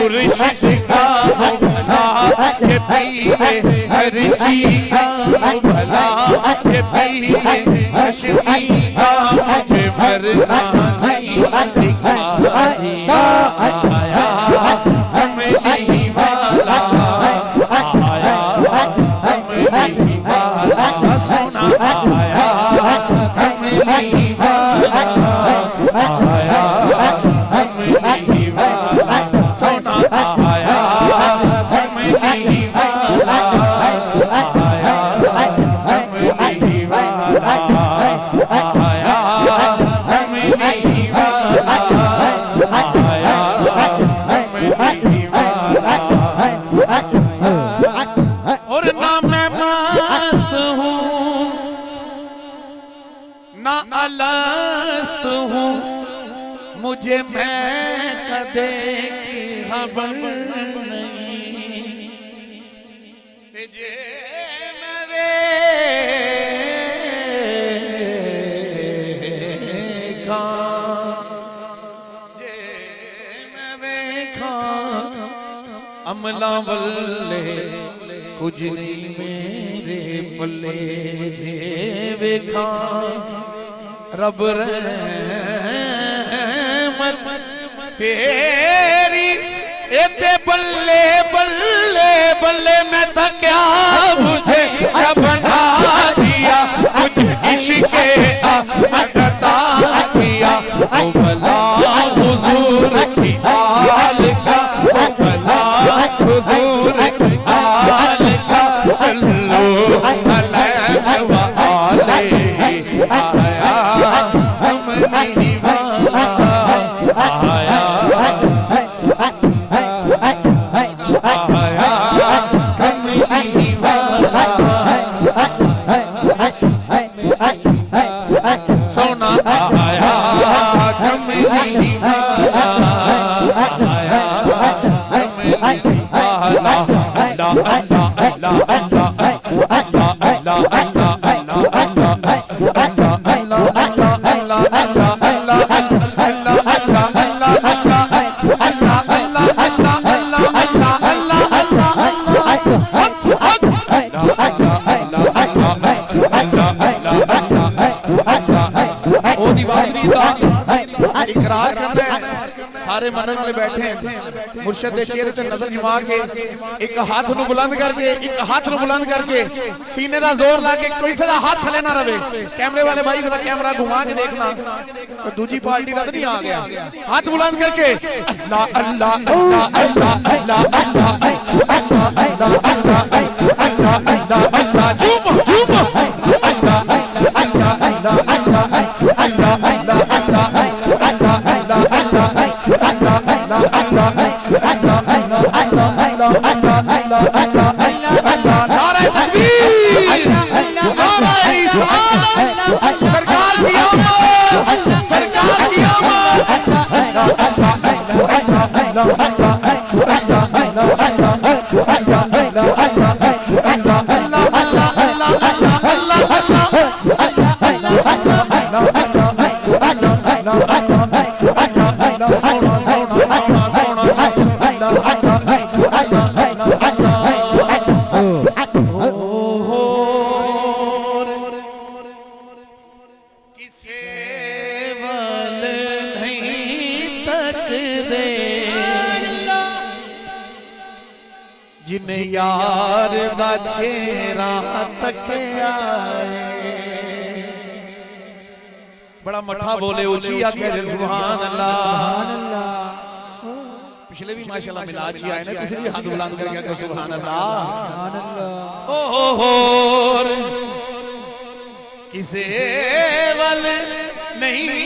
मुर्शिद का भला के पीरे हर चीज का भला के पीरे हर्षी का मुझे भरना नहीं सिखा दिया आया कमली वाला आया कमली वाला सोना आया कमली वाला आया कमली वाला सोना आया कमली वाला आया कमली वाला आया कमली वाला आया कमली वाला। और ना मैं मस्त हूँ ना अलस्त हूँ, मुझे मैं कदे की खबर नहीं। जे मेरे अमला बल्ले कुछ नहीं मेरे पल्ले जे वेखा रब रहमत तेरी एते बल्ले बल्ले बल्ले मैं था क्या मुझे बना दिया कुछ इश्क़ अता किया ओ भला हुजूर की हाल का ओ भला हुजूर की हाल का चलो अलैहि व आलिहि आया कमली वाला आया कमली वाला सोना आया कमली वाला आया कमली वाला अल्लाह अल्लाह अल्लाह अल्लाह अल्लाह इकरार करते हैं सारे मनन में बैठे हैं मुर्शिद दे चेहरे ते नजर जमा के एक हाथ नु बुलंद करके एक हाथ नु बुलंद करके सीने दा जोर ला के कोई सा हाथ थले ना रवे। कैमरे वाले भाई जरा कैमरा घुमा के देखना तो दूसरी पार्टी का तो नहीं आ गया। हाथ बुलंद करके अल्लाह अल्लाह अल्लाह अल्लाह अल्लाह अल्लाह अल्लाह अल्लाह अल्लाह अल्लाह अल्लाह झूम झूम अल्लाह अल्लाह अल्लाह अल्लाह अल्लाह अल्लाह सरकार की आमद सरकार की जिन्हें यार दा चेहरा तक आए। बड़ा मठा बोले ऊंची आके सुभान अल्लाह। पिछले भी माशाल्लाह मिलाद जी आए ने तुसी भी हाथ बुलंद करके कहो सुभान अल्लाह। ओ हो किसे वल नहीं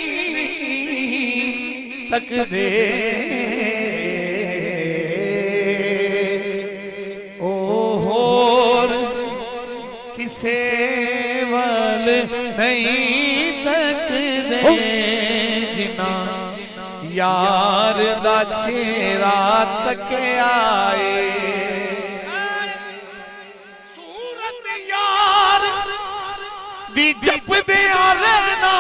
तक दे सेवल नहीं तक दे जिना यार दा चेहरा तक आए। सूरत यार दी जप दे रहना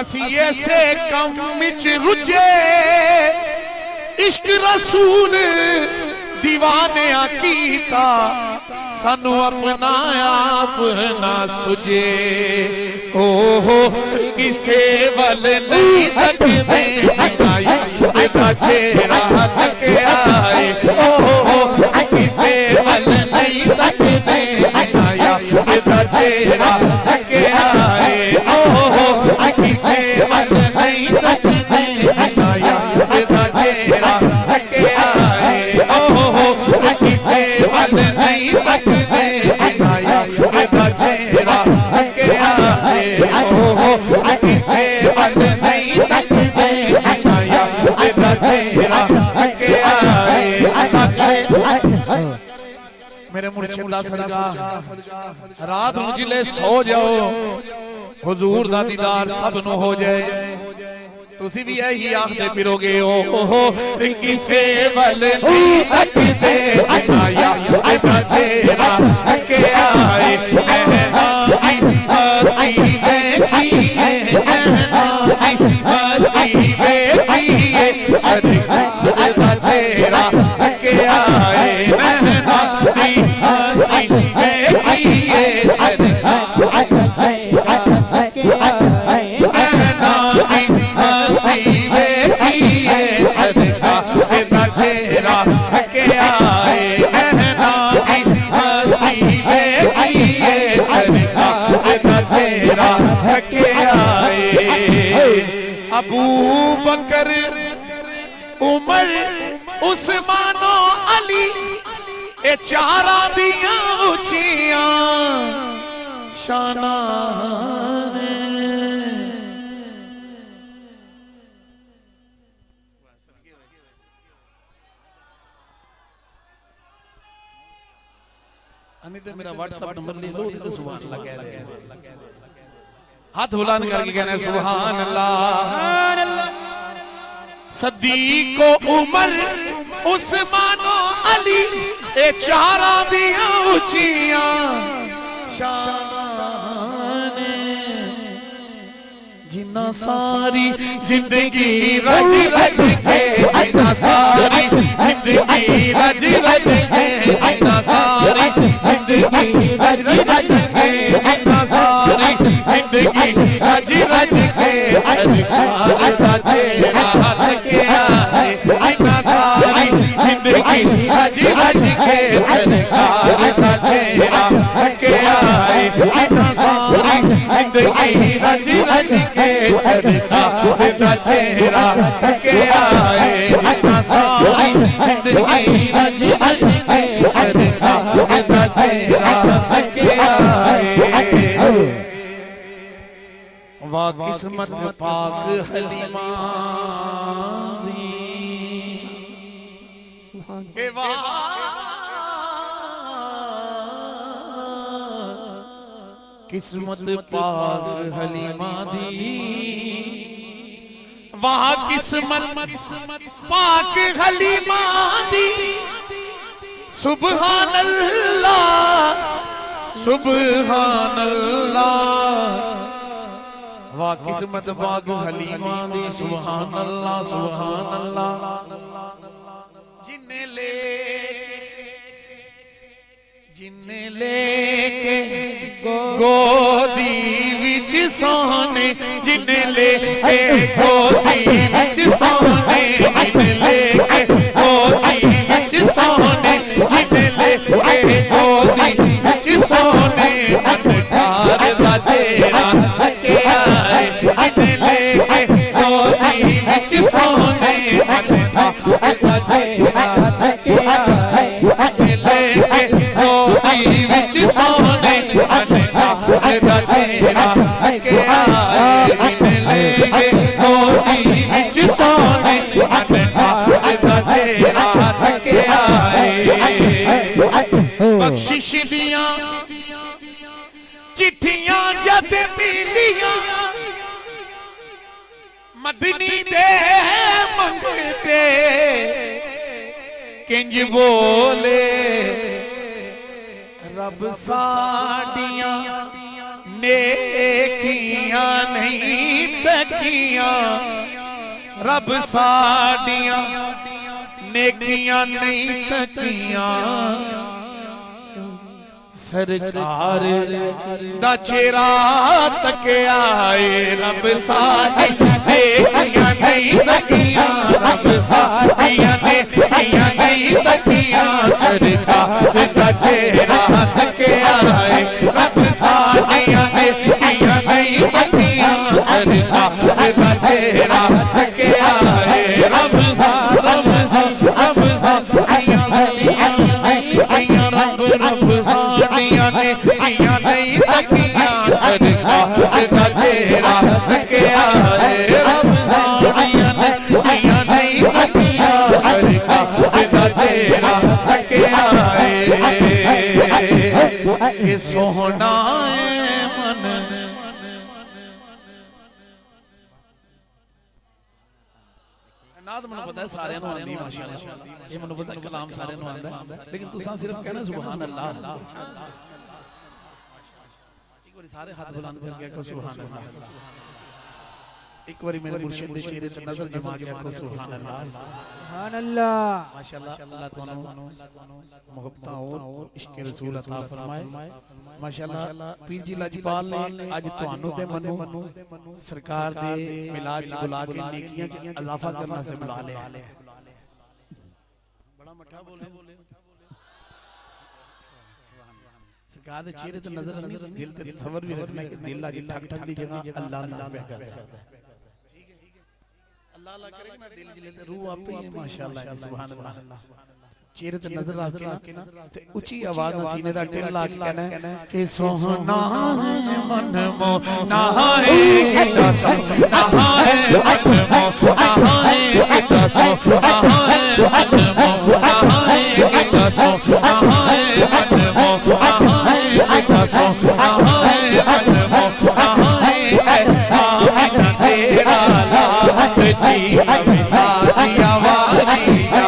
असी ऐसे कम विच रुझे इश्क रसूल दीवाने कीता सानू अपना आप ना सुझे ओहो किसे वल नहीं तकदे चेहरा तक आए ओहो किसे वल नहीं तकदे चेहरा तक आए ओहो किसे वल नहीं तकदे चेहरा तक आए ओहो किसे वल नहीं तकदे चेहरा तक आए ओहो किसे वल नहीं तकदे चेहरा तक आए मेरे मुर्शिद दा सदका रात नूं जिले सो जाओ हुजूर दा दीदार सब नूं हो जाए तुसी भी यही आखदे फिरोगे ओहो किसे वल नहीं तकदे आया चेहरा तक आए हसी देखिए हसी देखिए सजदा चेहरा तक आए हसी देखिए सजदा चेहरा तक आए चेहरा तक आए अबू बकर उमर उस्मानो अली ए चारा दिया उचिया शाना तो मेरा व्हाट्सएप नंबर ले लो तो सुभान अल्लाह कह रहे हैं हाथ बुलंद करके कहना सुभान अल्लाह सदीको उमर उस्मानो अली ए चारा दिया उचिया शान जिन्ना सारी जिंदगी रज रज के जिन्ना सारी जिंदगी रज रज के जिन्ना सारी जिंदगी रज रज के जिन्ना सारी जिंदगी रज रज के सरकार दा चेहरा तक आए जिन्ना सारी जिंदगी रज रज के सरकार दा चेहरा तक आए जिन्ना सारी जिंदगी रज रज के सरकार दा चेहरा तक आए जिन्ना सारी जिंदगी रज रज के सरकार दा चेहरा तक आए वाह किस्मत पाक हलीमा दी ए वाह किस्मत पाक हलीमा दी वाह किस्मत पाक हलीमा दी सुभान अल्लाह सुभान अल्लाह वाह किस्मत पाक हलीमा दी सुभान अल्लाह सुभान अल्लाह जिन्ने लेके गोदी विच सोने जिन्ने लेके गोदी विच सोने जिन्ने लेके गोदी विच सोने जिन्ने लेके गोदी विच सोने अनकार दा चेहरा तक आए जिन्ने लेके गोदी विच सोने अनकार दा चेहरा तक आए जिन्ने लेके गोदी विच सोने अनकार दा चेहरा तक आए जिन्ने लेके गोदी विच सोने अनकार दा चेहरा तक आए बख्शिश दियां चिट्ठियां जद मिलियां मदनी दे मंगते किंज बोले रब साडियां नेकियां नहीं तकियां रब साडियां नेकियां नहीं तकियां सरकार दा चेहरा तकिया रब साडी नेकियां नहीं तकियां रब साडियां नेकियां नहीं तकियां सरकार दा चेहरा तकिया रब साडियां नेकियां नहीं तकियां सरकार दा चेहरा तकिया रब सा रब सा रब सा आया साडियां आया रब रब साडियां नेकियां नहीं तकियां सरकार दा चेहरा तकिया रब साडियां नेकियां नहीं तकियां सरकार दा चेहरा तकिया के सोहना मन नाद मनु पता है सारे नु आंदी माशाअल्लाह ये मनु पता कलाम सारे नु आंदा लेकिन तुसा सिर्फ कहना सुभान अल्लाह एक बार सारे हाथ बुलंद करके कहो सुभान अल्लाह एक बार मेरे मुर्शिद दे चेहरे ते नजर जमा के कहो सुभान अल्लाह सुभान अल्लाह माशाअल्लाह अल्लाह तआला मोहब्बत और इश्क रसूल अता फरमाए माशाअल्लाह पीर जी लाजपाल ने आज तुहानू ते मनु सरकार दे मिलाद च बुला के नेकियां च इजाफा करना से बुला लिया बड़ा मठा बोले सरकार दे चेहरे ते नजर दिल ते तसव्वुर भी रखना कि दिल आज ठक ठक दी जगह अल्लाह नाम पे करता है ठीक है अल्लाह अल्लाह करे ना दिल जिले ते रूह आपे ही माशाअल्लाह सुभान अल्लाह चेहरे ते नजर रख के ना ते ऊंची आवाज में सीने दा टिल ला के कहना कि सोहना है मन मो ना है किता सोहना है मन मो ना है किता सोहना है मन मो ना है किता सोहना है मन मो ना है किता सोहना है मन मो ना है आमीना तेरा लात जी हमेशा दिया वालिया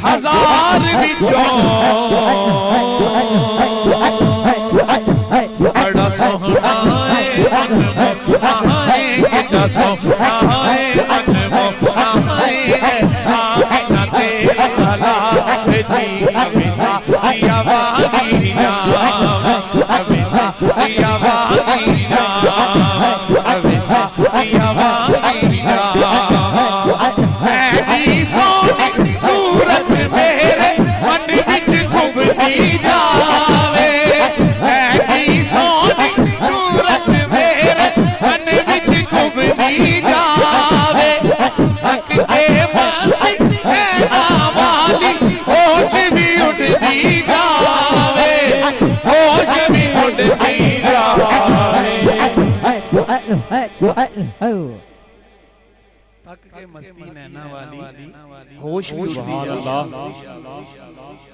हजार बिचों बड़ा सोहना है कितना सोहना है आमीना तेरा लात जी हमेशा दिया वालिया हमेशा दिया वालिया हमेशा दिया वालिया सोनी सूरत मेरे मन विच घुमदी जावे सोनी सूरत मेरे मन विच घुमदी जावे हक के मस्ती नैना वाली होश भी उड़दी जावे होश भी उड़दी जावे तक के मस्ती नैना वाली होश भी उड़दी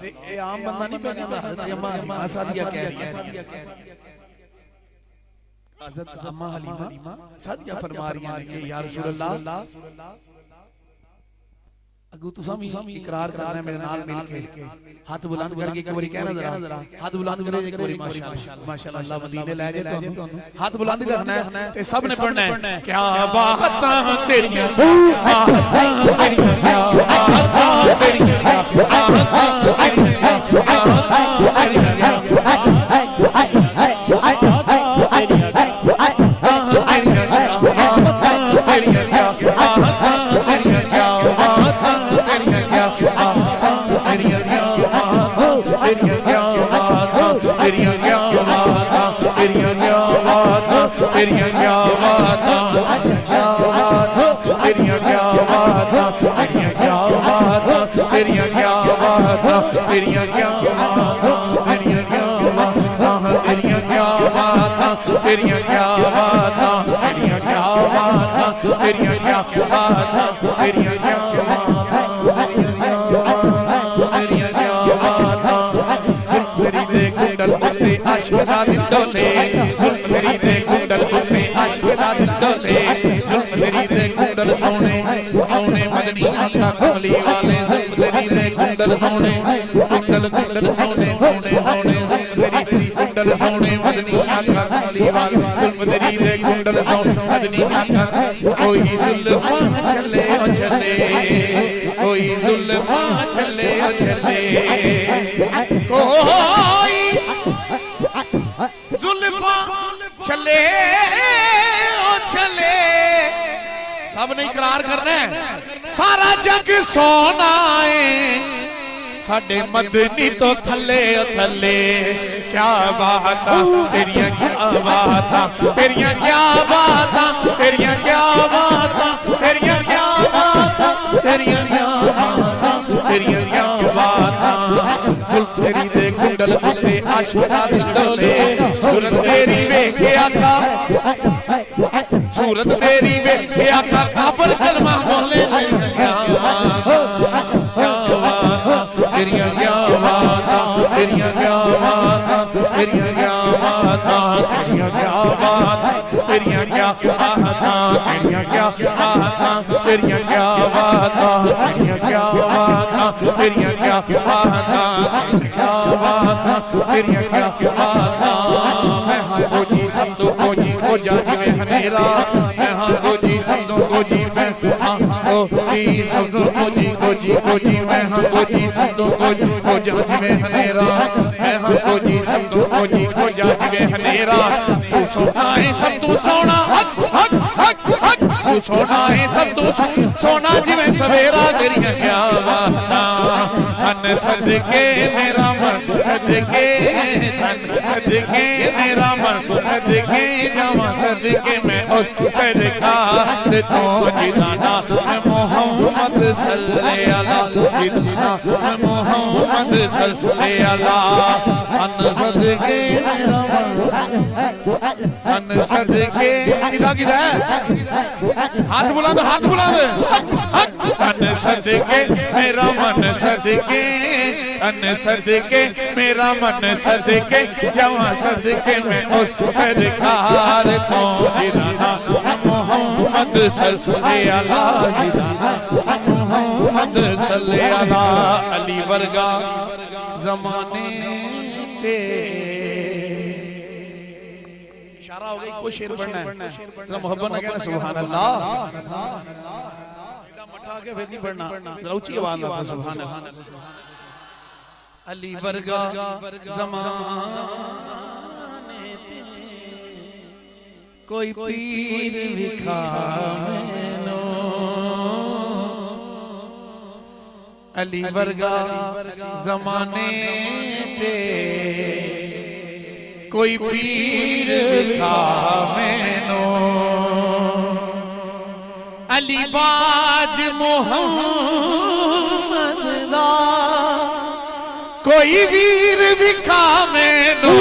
ते ए आम बंदा नहीं पे कहंदा हज़रत अम्मा सादिया कह रही है हज़रत अम्मा हलीमा सादिया फरमा रही हैं कि या रसूल अल्लाह अगू तुसा भी इकरार करना है मेरे नाल मिल के हाथ बुलंद करके एक बारी कहना जरा हाथ बुलंद करे एक बारी माशाअल्लाह माशाअल्लाह अल्लाह मदीने ले जाए तो हाथ बुलंद करना है ते सब ने पढ़ना है क्या बातां तेरियां बातां तेरियां क्या बातां तेरियां क्या बातां तेरियां बातां तेरियां तेरियां बातां तेरियां क्या बातां तेरियां क्या बातां तेरियां क्या बातां तेरियां क्या बातां तेरियां क्या बातां तेरियां क्या बातां तेरियां क्या बातां तेरियां क्या बातां तेरियां क्या बातां तेरियां क्या बातां जुल्फरी दे कुंडल उत्ते आशिक दा दिल डोले जुल्फरी दे कुंडल उत्ते आशिक दा दिल डोले जुल्फरी दे कुंडल सोने सोने मदनी आका कमली वाले जुल्फरी दे कुंडल सोने कुंडल कुंडल सोने सोने सोने जुल्फरी कुंडल सोने मदनी आका कमली वाले जुल्फरी दे कुंडल सोने मदनी आका कोई जुल्फा चले ओ चले कोई जुल्फा चले ओ चले कोई जुल्फा चले ओ चले सब ने इकरार करना है सारा जग सोना है साडे मदनी तो थले थले क्या बातां तेरियां क्या बातां तेरियां क्या बातां तेरियां क्या बातां तेरियां क्या बातां तेरियां क्या बातां तेरियां क्या बातां जुल्फरी दे कुंडल उत्ते आशिक दा दिल डोले सूरत तेरी वेखे आका सूरत तेरी वेखे आका काफर कलमा बोले तेरियां क्या बातां तेरियां क्या बातां तेरियां क्या बातां तेरियां क्या बातां तेरियां क्या बातां तेरियां क्या बातां तेरियां क्या बातां तेरियां क्या बातां तेरियां क्या बातां क्या बातां तेरियां क्या बातां मैं हां गोजी सब तो गोजी को जा जिवे हनेरा मैं हां गोजी सब तो गोजी मैं हां गोजी सब तो गोजी गोजी गोजी मैं हां गोजी सब तो गोजी को जा जिवे हनेरा मैं हां गोजी सब तो गोजी को जा जिवे हनेरा तू सोना है सब तू सोना हक हक हक हक तू सोना है सब तू सोना जिवे सवेरा तेरियां क्या बातां हन सदके मेरा मन सदके हन सदके मेरा मन सदके जावा सदके मैं उस सदका ते तो जिदाना मोहम्मद सल्लल्लाहु अलैहि वसल्लम मोहम्मद सल्लल्लाहु हन सदके मेरा मन हन सदके किदा किदा हाथ बुलंद हन सदके मेरा मन सदके हन सदके मेरा मन सदके जावा सदके मैं उस सरकार को जिदाना मोहम्मद सल्लल्लाहु अलैहि वसल्लम मोहम्मद सल्लल्लाहु अली वर्गा ज़माने पे इशारा हो गई कोई शेर पढ़ना है जरा मोहब्बत ना कहना सुभान अल्लाह एड़ा मठा के फिर नहीं पढ़ना जरा ऊंची आवाज में सुभान अल्लाह अली वर्गा ज़माने ते कोई पीर विखावेनो अली वर्गा ज़माने ते कोई पीर विखावेनो अली बाज मोहम्मद दा कोई वीर विखावेनो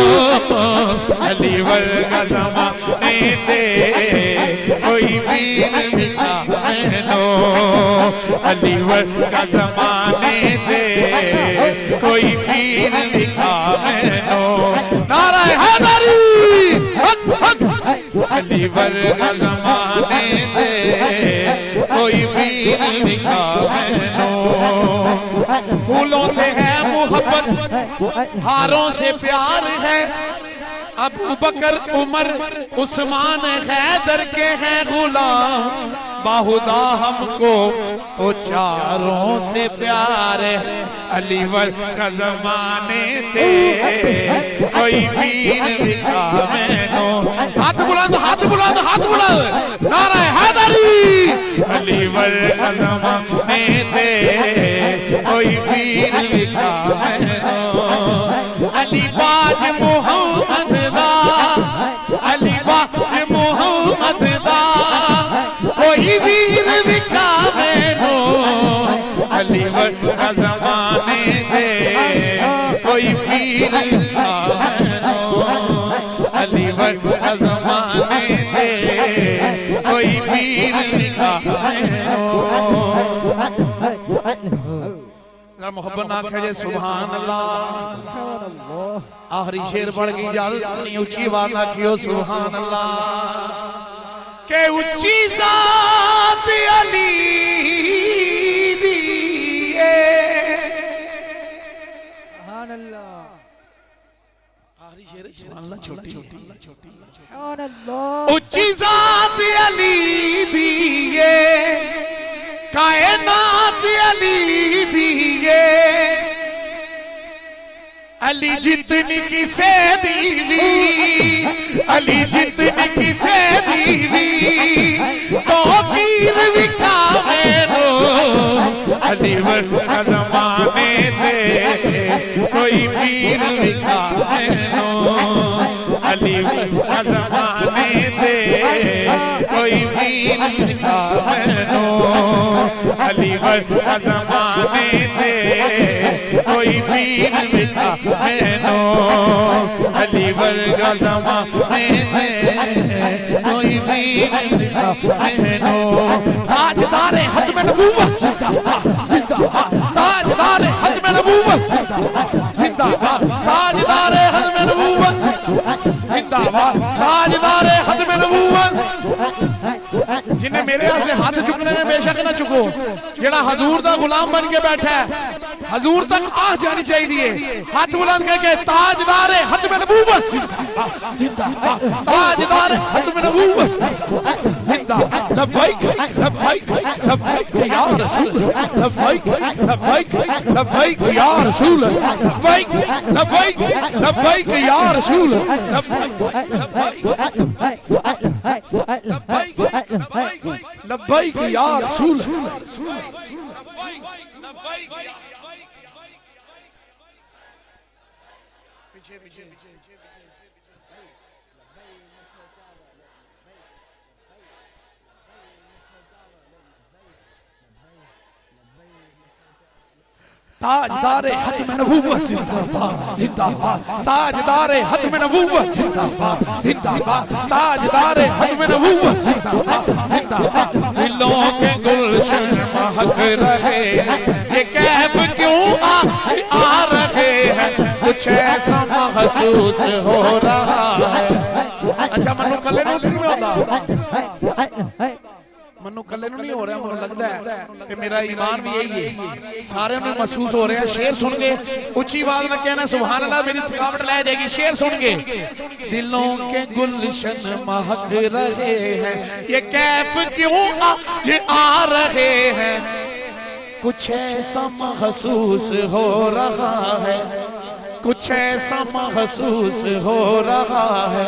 अली वर्गा ज़माने ते कोई वीर विखावेनो अली वर्गा ज़माने ते कोई वीर विखावेनो नारा हैदरी हक हक अली वर्गा ज़माने ते कोई वीर विखावेनो फूलों से है मोहब्बत हारों से प्यार है अबू बकर उमर उस्मान हैदर के हैं गुलाम बाहुदा हमको तो चारों से प्यार है अली वर्गा ज़माने ते कोई वीर विखावेनो हाथ बुलंद नारा हैदरी अली वर्गा ज़माने ते कोई वीर विखावेनो अली बाज मोहम्मद दा अली बाज मोहम्मद दा कोई वीर विखावेनो पीर अली वर्गा ज़माने दे कोई पीर मोहब्बत ना कहे सुभान अल्लाह। आखिरी शेर पढ़ के इजाजत नहीं, ऊंची आवाज ना कियो सुभान अल्लाह। के ऊंची जात अली दी सुभान अल्लाह। आखिरी शेर सुभान अल्लाह छोटी सुभान अल्लाह। ऊंची जात अली दी कायनात अली दिए अली जितनी किसे दीवी अली जितनी किसे दीवी तो पीर विकावे रो अली वर्गा ज़माने दे कोई पीर विकावे रो अली वर्गा ज़माने दे कोई पीर विकावे रो अली वर्गा ज़माने दे कोई पीर विकावे रो अली वर्गा ज़माने दे कोई पीर विकावे रो। ताजदारे खत्म नबूवत जिंदाबाद जिंदाबाद ताजदारे खत्म नबूवत जिंदाबाद ताजदारे खत्म नबूवत जिंदाबाद ताजदारे खत्म नबूवत। जिन्हें मेरे यहाँ से हाथ चुकने में बेशक ना चुको, जेड़ा हजूर दा गुलाम बन के बैठा है हजूर तक आ जानी चाहिए। हाथ बुलंद करके ताजदारे खत्म नबूवत जिंदाबाद ताजदारे खत्म नबूवत जिंदाबाद। लब्बैक लब्बैक लब्बैक या रसूल लब्बैक लब्बैक लब्बैक या रसूल लब्बैक लब्बैक लब्बैक या रसूल लब्बैक लब्बैक लब्बैक या रसूल। पीछे पीछे ताजदारे खत्म नबूवत जिंदाबाद जिंदाबाद ताजदारे खत्म नबूवत जिंदाबाद जिंदाबाद ताजदारे खत्म नबूवत जिंदाबाद जिंदाबाद। दिलों के गुलशन महक रहे ये कैफ क्यों आ रहे हैं कुछ ऐसा महसूस हो रहा है। अच्छा मनु कले नहीं होता मनु कले नहीं हो रहा, मुझे लगता है कि मेरा ईमान भी यही है सारे में महसूस हो रहा है। शेर सुन के ऊंची आवाज में कहना सुभान अल्लाह, मेरी थकावट ले जाएगी। शेर सुन के दिलों के गुलशन महक रहे हैं ये कैफ क्यों आज आ रहे हैं कुछ ऐसा महसूस हो रहा है कुछ ऐसा महसूस हो रहा है।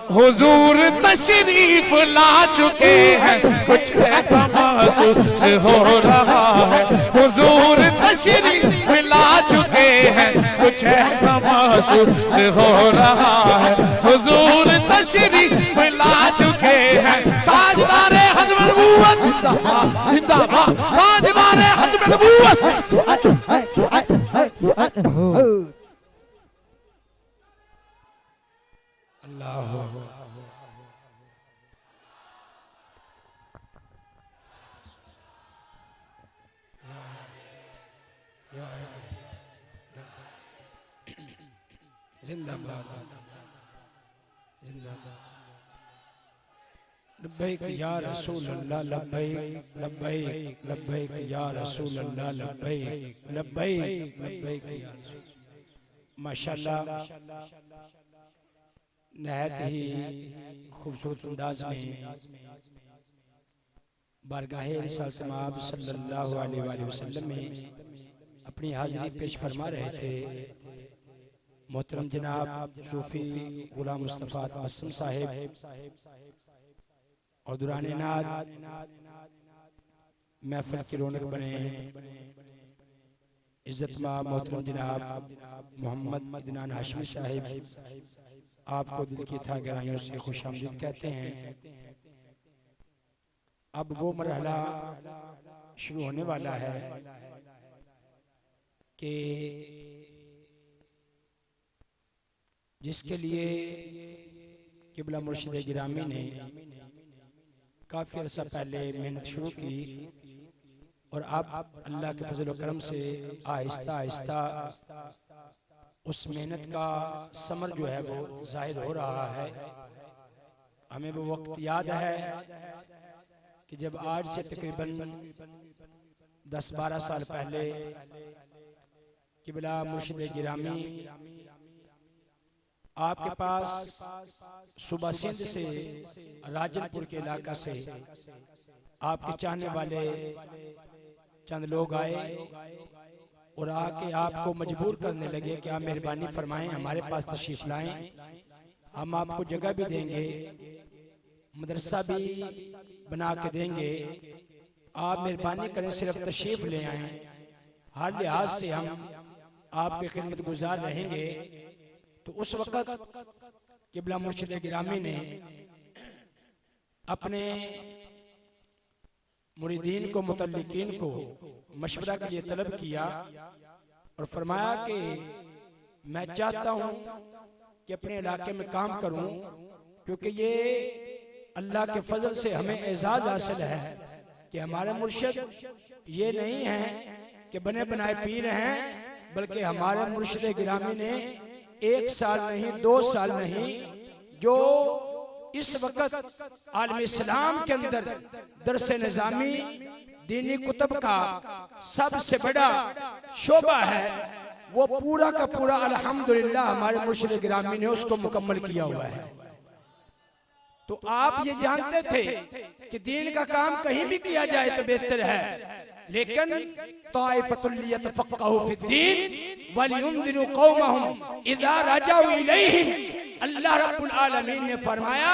हुजूर तशरीफ ला चुके हैं कुछ ऐसा महसूस हो रहा है। हुजूर तशरीफ ला चुके हैं कुछ ऐसा महसूस हो रहा है। हुजूर तशरीफ ला चुके हैं ताजदारे खत्म नबूवत जिंदाबाद जिंदाबाद ताजदारे खत्म नबूवत। अल्लाह जिंदाबाद जिंदाबाद। लब्बैक या रसूल अल्लाह लब्बैक लब्बैक लब्बैक या रसूल अल्लाह लब्बैक लब्बैक लब्बैक या रसूल। माशाअल्लाह नहायत ही खूबसूरत अंदाज में बारगाहे रिसालत आब सल्लल्लाहु अलैहि वसल्लम में अपनी हाजिरी पेश फरमा रहे थे मोहतरम जनाब सूफी गुलाम मुस्तफ़ा तबस्सुम साहिब और दुराने नाद महफिल की रौनक बने इज्जत मां मोहतरम जनाब मोहम्मद मदनान हाशमी साहिब आपको दिल की था गहराइयों से खुशामदीद कहते हैं। अब वो मरहला शुरू होने वाला है कि जिसके लिए किबला मुर्शिद गिरामी ने काफ़ी अर्सा पहले मेहनत शुरू की और अब अल्लाह के फजल करम से आहिस्ता आहिस्ता उस मेहनत का समर जो है वो जाहिर हो रहा है। हमें वो वक्त याद है कि जब आज से तकरीबन 10-12 साल पहले किबला मुर्शिद गिरामी आपके पास सुबह सिंध से राजनपुर के इलाका से आपके चाहने वाले चंद लोग आए और आके आपको मजबूर करने लगे कि आप मेहरबानी फरमाएं, हमारे पास तशरीफ लाएं, हम आपको जगह भी देंगे, मदरसा भी बना के देंगे, आप मेहरबानी करें सिर्फ तशरीफ ले आएं, हर लिहाज से हम आपकी खिदमत गुजार रहेंगे। तो उस वक्त किबला मुर्शिद गिरामी ने अपने मुरीदीन को मुतल्लिकीन को मशवरा के लिए तलब किया और फरमाया कि मैं चाहता हूं कि अपने इलाके में काम करूं, क्योंकि ये अल्लाह के फजल से हमें एजाज हासिल है कि हमारे मुर्शिद ये नहीं है कि बने बनाए पीर हैं, बल्कि हमारे मुर्शिद गिरामी ने 1 साल नहीं 2 साल नहीं, जो इस वक्त आलम इस्लाम के अंदर दरस निज़ामी दीनी कुतब का सबसे बड़ा शोबा है, वो पूरा का पूरा अल्हम्दुलिल्लाह हमारे मुर्शिद गिरामी ने उसको मुकम्मल किया हुआ है। तो आप ये जानते थे कि दीन का काम कहीं भी किया जाए तो बेहतर है, लेकिन ताइफतुल लियतफ़क़हू फ़िद्दीन वलियुंज़िरू क़ौमहुम इज़ा रजऊ इलैहिम। अल्लाह रब्बुल आलमीन ने फरमाया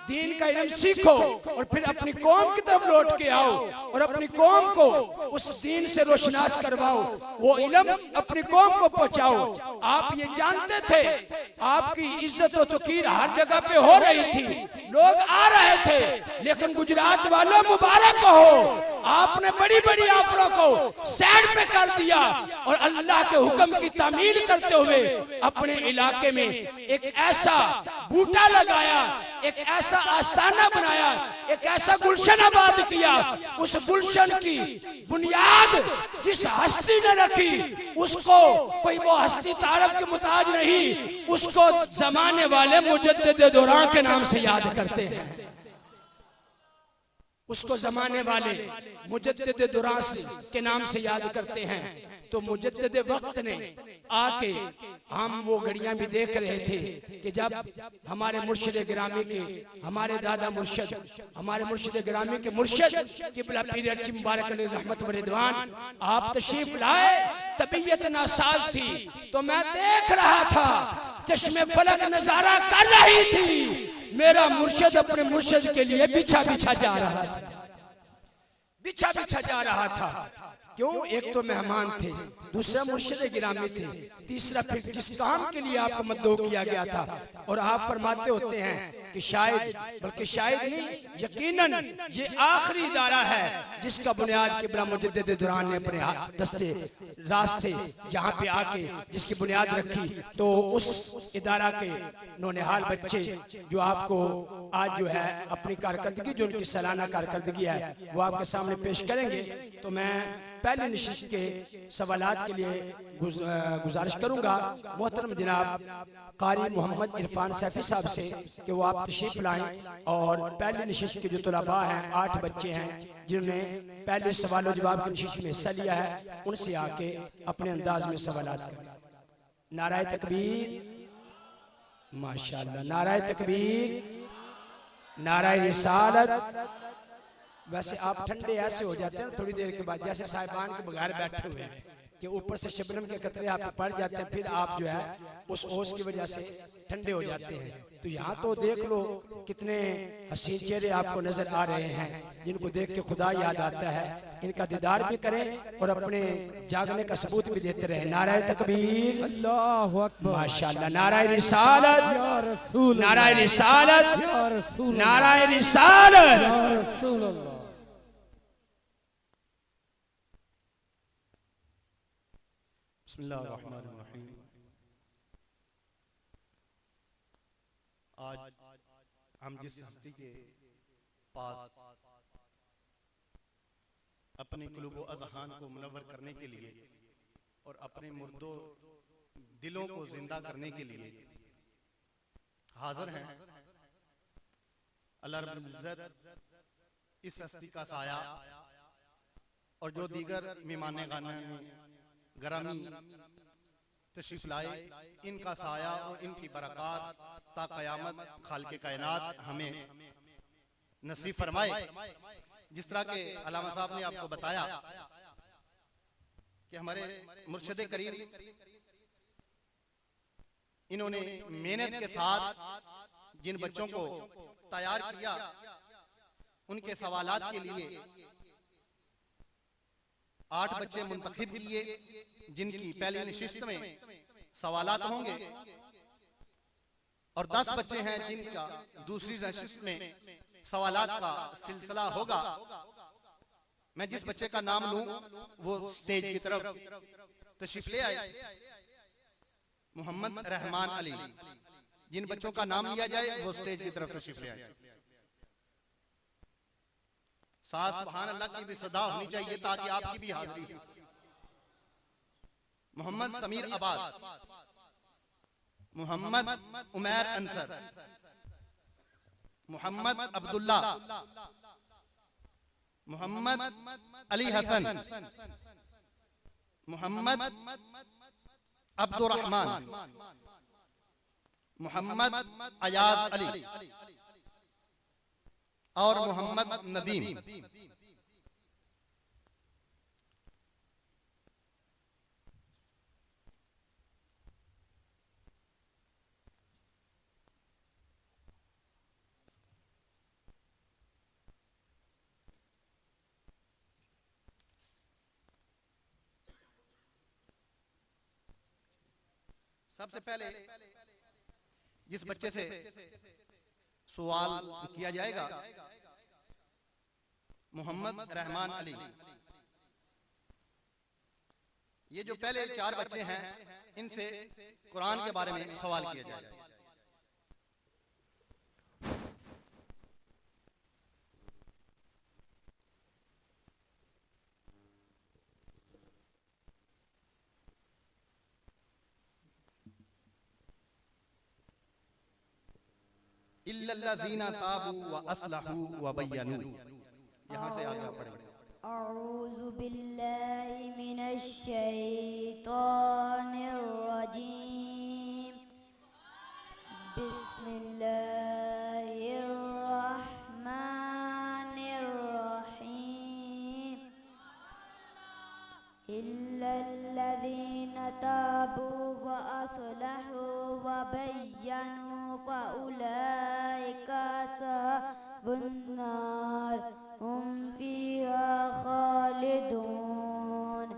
दीन का इल्म सीखो और फिर अपनी कौम की तरफ लौट के आओ और अपनी कौम को उस दीन से रोशनास करवाओ, वो इल्म अपनी कौम को पहुंचाओ। आप ये जानते थे आपकी इज्जत और तौकीर हर जगह पे हो रही थी, लोग आ रहे थे, लेकिन गुजरात वालों मुबारक हो, आपने बड़ी बड़ी आफरों को साइड पे कर दिया और अल्लाह के हुक्म की तामील करते हुए अपने इलाके में एक ऐसा बूटा लगाया, एक ऐसा आस्थाना बनाया, एक ऐसा गुलशन आबाद किया। उस गुलशन की बुनियाद जिस हस्ती ने रखी, उसको कोई वो हस्ती तारफ के मुताज नहीं, उसको जमाने वाले मुजद्दिद दौरान के नाम से याद करते हैं। उसको जमाने वाले मुजद्दिद दुरान के नाम से याद करते हैं। तो मुजद्दिद वक्त ने आके, हम वो घड़ियां भी देख रहे थे कि जब हमारे मुर्शिद गिरामी के, हमारे दादा मुर्शिद, हमारे मुर्शिद गिरामी के मुर्शिद किबला पीर अर्ची मुबारक अलैहि रहमत व रिदवान आप तशरीफ लाए, तबीयत नासाज थी, तो मैं देख रहा था चश्मे फलक नजारा कर रही थी, मेरा मुर्शिद अपने मुर्शिद के लिए बिछा बिछा जा रहा था, बिछा बिछा जा रहा था। क्यों? एक तो मेहमान थे, दूसरा मुर्शिद गिरामी थे, तीसरा फिर जिस काम के लिए आपको मद्दू किया गया था। और आप फरमाते होते हैं कि शायद, बल्कि शायद नहीं, यकीनन ये आखिरी इदारा है जिसका बुनियाद किबला मुजद्दिद दुरान ने अपने दस्ते रास्ते यहाँ पे आके जिसकी बुनियाद रखी। तो उस इदारा के नौनिहाल बच्चे जो आपको आज जो है अपनी कारकर्दगी, जो उनकी सालाना कारकर्दगी है, वो आपके सामने पेश करेंगे। तो मैं पहले निशिस्त के सवालात के लिए गुजारिश करूंगा मोहतरम जनाब कारी मोहम्मद इरफान सैफी साहब से कि वो आप तशरीफ लाएं और पहले निशिस्त के जो तलबा हैं, 8 बच्चे हैं जिन्होंने पहले सवाल और जवाब की निशिस्त में हिस्सा लिया है, उनसे आके अपने अंदाज में सवालात करें। नाराए तकबीर, माशाअल्लाह, नाराए तकबीर, नाराए रिसालत। वैसे आप ठंडे ऐसे हो जाते हैं थोड़ी देर के बाद, जैसे साहिबान के बगैर बैठे हुए हैं कि ऊपर से शबनम के कतरे आप पड़ जाते हैं, फिर आप जो है उस ओस की वजह से ठंडे हो जाते हैं। तो यहाँ तो देख लो कितने हसीन चेहरे आपको नजर आ रहे हैं, जिनको देख के खुदा याद आता है। इनका दीदार भी करें और अपने जागने का सबूत भी देते रहे। नाराए तकबीर, अल्लाहु अकबर, माशाअल्लाह, नाराए रिसालत, नाराए रिसालत, नाराए रिसालत। बिस्मिल्लाहिर्रहमानिर्रहीम। आज हम जिस हस्ती के पास अपने कुलूब व अज़हान को मुनव्वर करने के लिए और अपने मुर्दो दिलों को जिंदा करने के लिए हाजिर हैं, अल्लाह रब्बुल इज्जत इस हस्ती का साया और जो दीगर मेहमान गरामी तशरीफ लाए, इनका साया और इनकी बरक़ात ता क़यामत खालिक़े कायनात हमें नसीब फरमाए। जिस तरह के अल्लामा साहब ने आपको बताया कि हमारे मुर्शिद करीम इन्होंने मेहनत के साथ जिन बच्चों को तैयार किया, उनके सवालात के लिए 8 बच्चे मुंतखब किए, जिनकी पहली नशिस्त में सवालात होंगे, और 10 बच्चे हैं जिनका दूसरी नशिस्त में सवालात का सिलसिला होगा। मैं जिस बच्चे का नाम लूं वो स्टेज की तरफ तशरीफ ले आए। मोहम्मद रहमान अली, जिन बच्चों का नाम लिया जाए वो स्टेज की तरफ तशरीफ ले आए। साथ सुभान अल्लाह की भी सदा होनी चाहिए ताकि आपकी भी हाजिरी हो। मोहम्मद समीर अब्बास, मोहम्मद उमैर अंसर, मोहम्मद अब्दुल्ला, मोहम्मद अली हसन, मोहम्मद अब्दुर्रहमान, मोहम्मद अयाज अली और मोहम्मद नदीम। सबसे पहले जिस बच्चे से सवाल किया जाएगा, मोहम्मद रहमान अली। ये जो पहले 4 बच्चे हैं, इनसे कुरान के बारे में सवाल किया जाएगा। इल्लल्लज़ीना ताबू व अस्लहू व बय्यनू। यहाँ से आगे पढ़ेंगे। अऊज़ु बिल्लाहि मिनश शैतानिर रजीम। बिस्मिल्लाहिर रहमानिर रहीम। इल्लल्लज़ीना ताबू व अस्लहू व बय्यनू फ़उलाइका अस्हाबुन्नार हुम फ़ीहा ख़ालिदून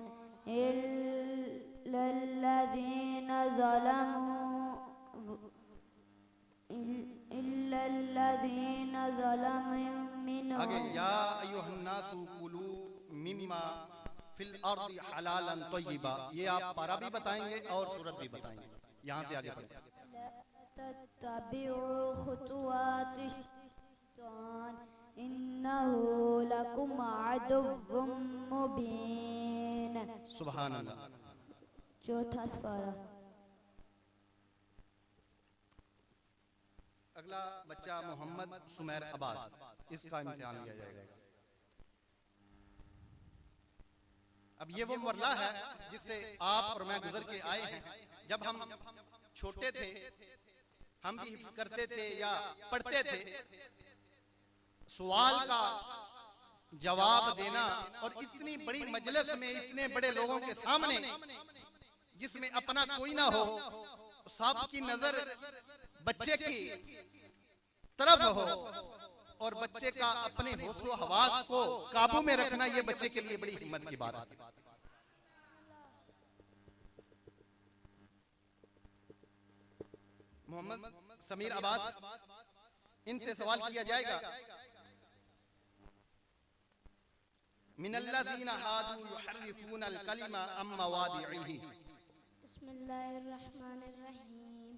इल्लल्लज़ीना ज़लमू मिनहुम। आगे या अय्युहन्नासु कुलू मिम्मा फिल अर्दि हलालन तय्यिबा। ये आप पारा भी बताएंगे और सूरत भी बताएंगे। यहाँ से आगे पढ़ें। तत्तबिउ खुतुवाति शैतान इन्नहु लकुम अदुव्वुम मुबीन। सुभान अल्लाह। चौथा पारा। अगला बच्चा मोहम्मद सुमैर अब्बास, इसका इम्तिहान लिया जाएगा। अब ये वो मरला है जिससे आप और मैं गुजर के आए हैं। जब हम छोटे थे, हम भी हिफ्ज़ करते थे या पढ़ते थे। सवाल का जवाब देना और इतनी बड़ी मजलिस में इतने बड़े लोगों के सामने, जिसमें अपना कोई ना हो, सबकी नजर बच्चे की तरफ हो और बच्चे का अपने होशो हवास को काबू में रखना, ये बच्चे के लिए बड़ी हिम्मत की बात है। मोहम्मद समीर अब्बास, इनसे सवाल किया जाएगा। मिनल्लज़ीना हादू युहर्रिफूनल कलिमा अम मवादिइही। बिस्मिल्लाहिर्रहमानिर्रहीम।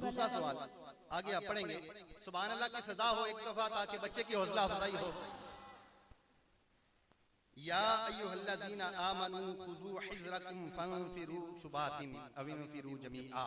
दूसरा सवाल आगे आप पढ़ेंगे। सुभान अल्लाह की सजा हो एक दफा ताकि बच्चे की हौसला अफजाई हो। या अय्युहल्लज़ीना आमनू खुज़ू हिज़्रकुम फंफिरू सुबातिन अव इंफिरू जमीआ।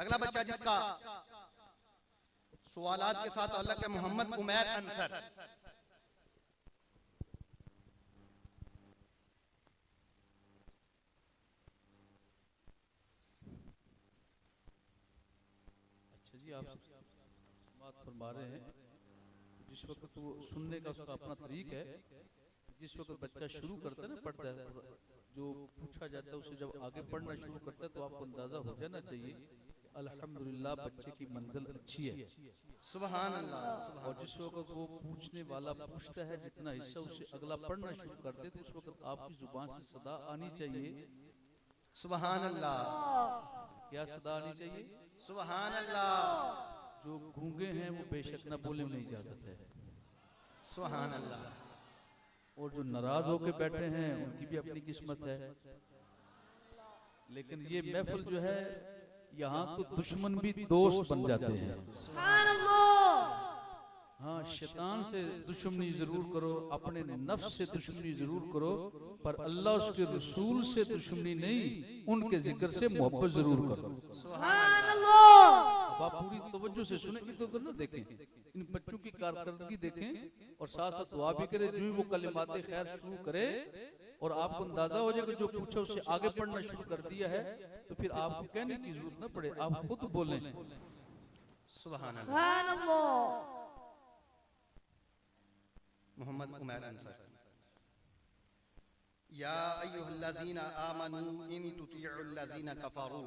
अगला बच्चा जिसका सवालात के साथ अल्लाह के मोहम्मद उमैर अंसर। अच्छा जी, आप बात फरमा रहे हैं जिस वक्त वो सुनने का उसका अपना तरीक है। जिस वक्त बच्चा शुरू करता है ना, पढ़ता है, जो पूछा जाता है उसे जब आगे पढ़ना शुरू करता है तो आपको अंदाजा हो जाना चाहिए अल्हम्दुलिल्लाह बच्चे की मंजिल अच्छी है। सुभान अल्लाह। और जिस वक्त वो पूछने वाला पूछता है जितना हिस्सा उसे अगला पढ़ना शुरू करते तो उस वक्त आपकी जुबान से सदा आनी चाहिए। सुभान अल्लाह। क्या सदा आनी चाहिए? सुभान अल्लाह। जो गूंगे हैं वो बेशक न बोले उन्हें इजाजत है। सुभान अल्लाह। और जो नाराज होके बैठे हैं उनकी भी अपनी किस्मत है। लेकिन ये महफिल जो है यहाँ तो दुश्मन भी दोस्त बन जाते हैं। हाँ, शैतान से दुश्मनी जरूर करो, अपने नफ्स से दुश्मनी जरूर करो, पर अल्लाह उसके रसूल से दुश्मनी नहीं, उनके जिक्र से मोहब्बत जरूर करो। अब आप पूरी तवज्जो से सुने, इधर ना देखें, इन बच्चों की कारकर्दगी देखें और साथ साथ दुआ भी करें। जो वो कलिमाते खैर शुरू करे और आपको अंदाजा हो जाएगा जो पूछा उससे आगे पढ़ना शुरू कर दिया है तो फिर आपको कहने की जरूरत न पड़े, आप खुद बोलें। सुभान अल्लाह। मोहम्मद उमैर अंसर। या अय्युहल्लज़ीना आमनू इन तुतीउल्लज़ीना कफरू।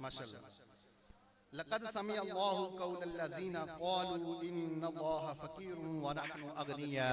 माशाअल्लाह। लक़द समिअ अल्लाहु क़ौलल्लज़ीना क़ालू इन्नल्लाह फ़क़ीरुन व नहनु अग़निया।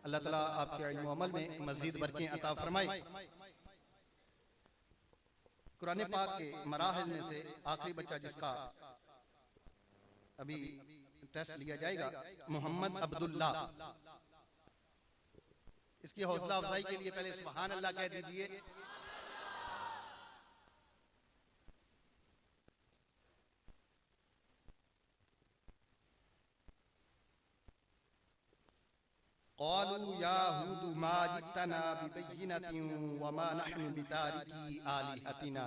अल्लाह ताला आपके इल्म व अमल में मज़ीद बरकतें अता फरमाए। कुरान पाक के मराहिल में से आखिरी बच्चा जिसका अभी टेस्ट लिया जाएगा, मोहम्मद अब्दुल्ला। इसकी हौसला अफजाई के लिए पहले सुभान अल्लाह कह दीजिए। क़ालू या हूद मा जितना बिबय्यिनतिन व मा नहनु बितारिकी आलिहतिना।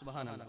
सुभान अल्लाह।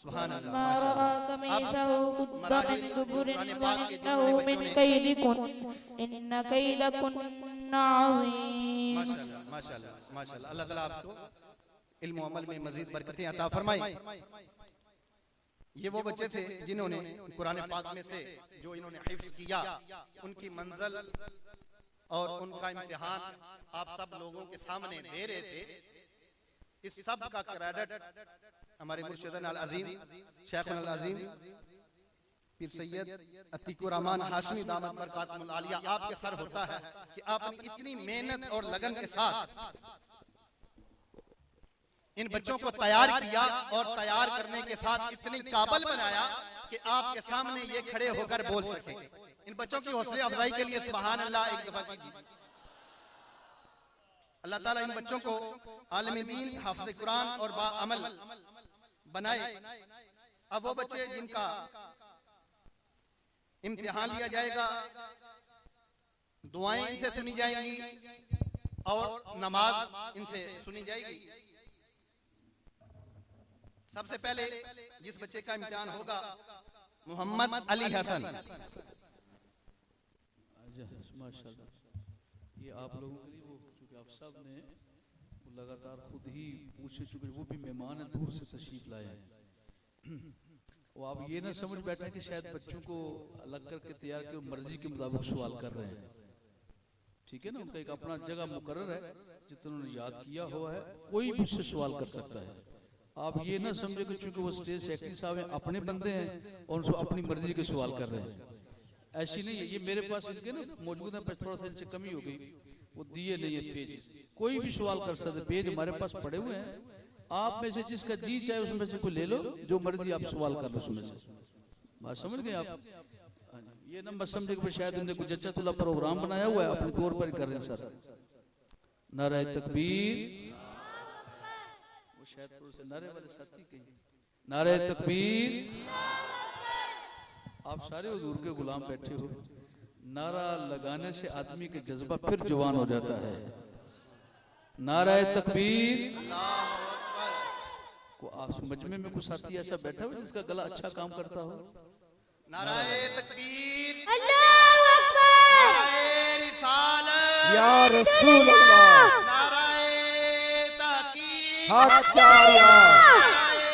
सुभान अल्लाह, मा माशाअल्लाह। रआ कमीसहु कुद्दा मिन दुबुरिन कुरान व पाक के इन्नहु जुमले मिन बच्चों ने- कैदिकुन इन्न कैदकुन्न अज़ीम। माशाअल्लाह, माशाअल्लाह, माशाअल्लाह। अल्लाह ताला आपको इल्म व अमल में मजीद बरकतें अता फरमाए। ये वो बच्चे थे जिन्होंने कुरान पाक में से जो इन्होंने हिफ्ज किया, उनकी मंजिल और उनका इम्तिहान आप सब लोगों के सामने दे रहे थे। इस सब का क्रेडिट हमारे मुर्शिदन अल अजीम शेखुन अल अजीम पीर सैयद अतीकुर रहमान हाशमी दामत बरकातुहुल आलिया आपके सर होता है कि आपने इतनी मेहनत और लगन के साथ इन बच्चों को तैयार किया और तैयार करने के साथ इतनी काबिल बनाया कि आपके सामने ये खड़े होकर बोल सके। इन बच्चों की हौसला अफजाई के लिए सुभान अल्लाह एक दफा कीजिए। अल्लाह ताला इन बच्चों को आलिम दीन, हाफिज़ कुरान और बाअमल बनाए। अब वो बच्चे जिनका इम्तिहान लिया जाएगा, दुआएं इनसे सुनी जाएंगी और नमाज इनसे सुनी जाएगी। सबसे पहले जिस बच्चे का इम्तिहान होगा मोहम्मद अली हसन। माशाल्लाह, ये आप लोगों के लिए वो चूंकि आप सब ने लगातार खुद ही पूछे, चूंकि वो भी मेहमान हैं, दूर से तशरीफ लाए हैं। वो आप ये ना समझ बैठे कि शायद बच्चों को अलग करके तैयार कर मर्जी के मुताबिक सवाल कर रहे हैं। ठीक है ना, उनका एक अपना जगह मुकर्रर है, जितना उन्होंने याद किया हुआ है कोई भी उससे सवाल कर सकता है। आप ये ना समझे कि चूंकि वो स्टेज सेक्रेटरी साहब हैं, अपने बंदे हैं और उनको अपनी मर्जी के सवाल कर रहे हैं, ऐसी नहीं है। ये मेरे पास इनके ना मौजूद है, थोड़ा सा इनसे कमी हो गई, वो दिए नहीं है पेज। कोई भी सवाल कर सकते, पेज हमारे पास पड़े हुए हैं। आप में से जिसका जी चाहे उसमें से कोई ले लो, जो मर्जी आप सवाल कर लो उसमें से। बात समझ गए आप? ये ना मत समझे कि शायद उन्होंने कुछ जच्चतुल्लाह प्रोग्राम बनाया हुआ है, अपने तौर पर ही कर रहे हैं सर। नारे तकबीर, वो शायद थोड़े से नारे वाले साथी कहीं, नारे तकबीर। आप सारे हुजूर के गुलाम बैठे हो, नारा लगाने से आदमी के जज्बा फिर जवान हो जाता है। नारा तकबीर। को आप मजमे में कुछ साथी ऐसा बैठा हो जिसका गला अच्छा काम करता हो? नाराए तकबीर, अल्लाहु अकबर, नाराए रिसालत, या रसूल अल्लाह, नाराए तहकीक, आचार्य, नाराए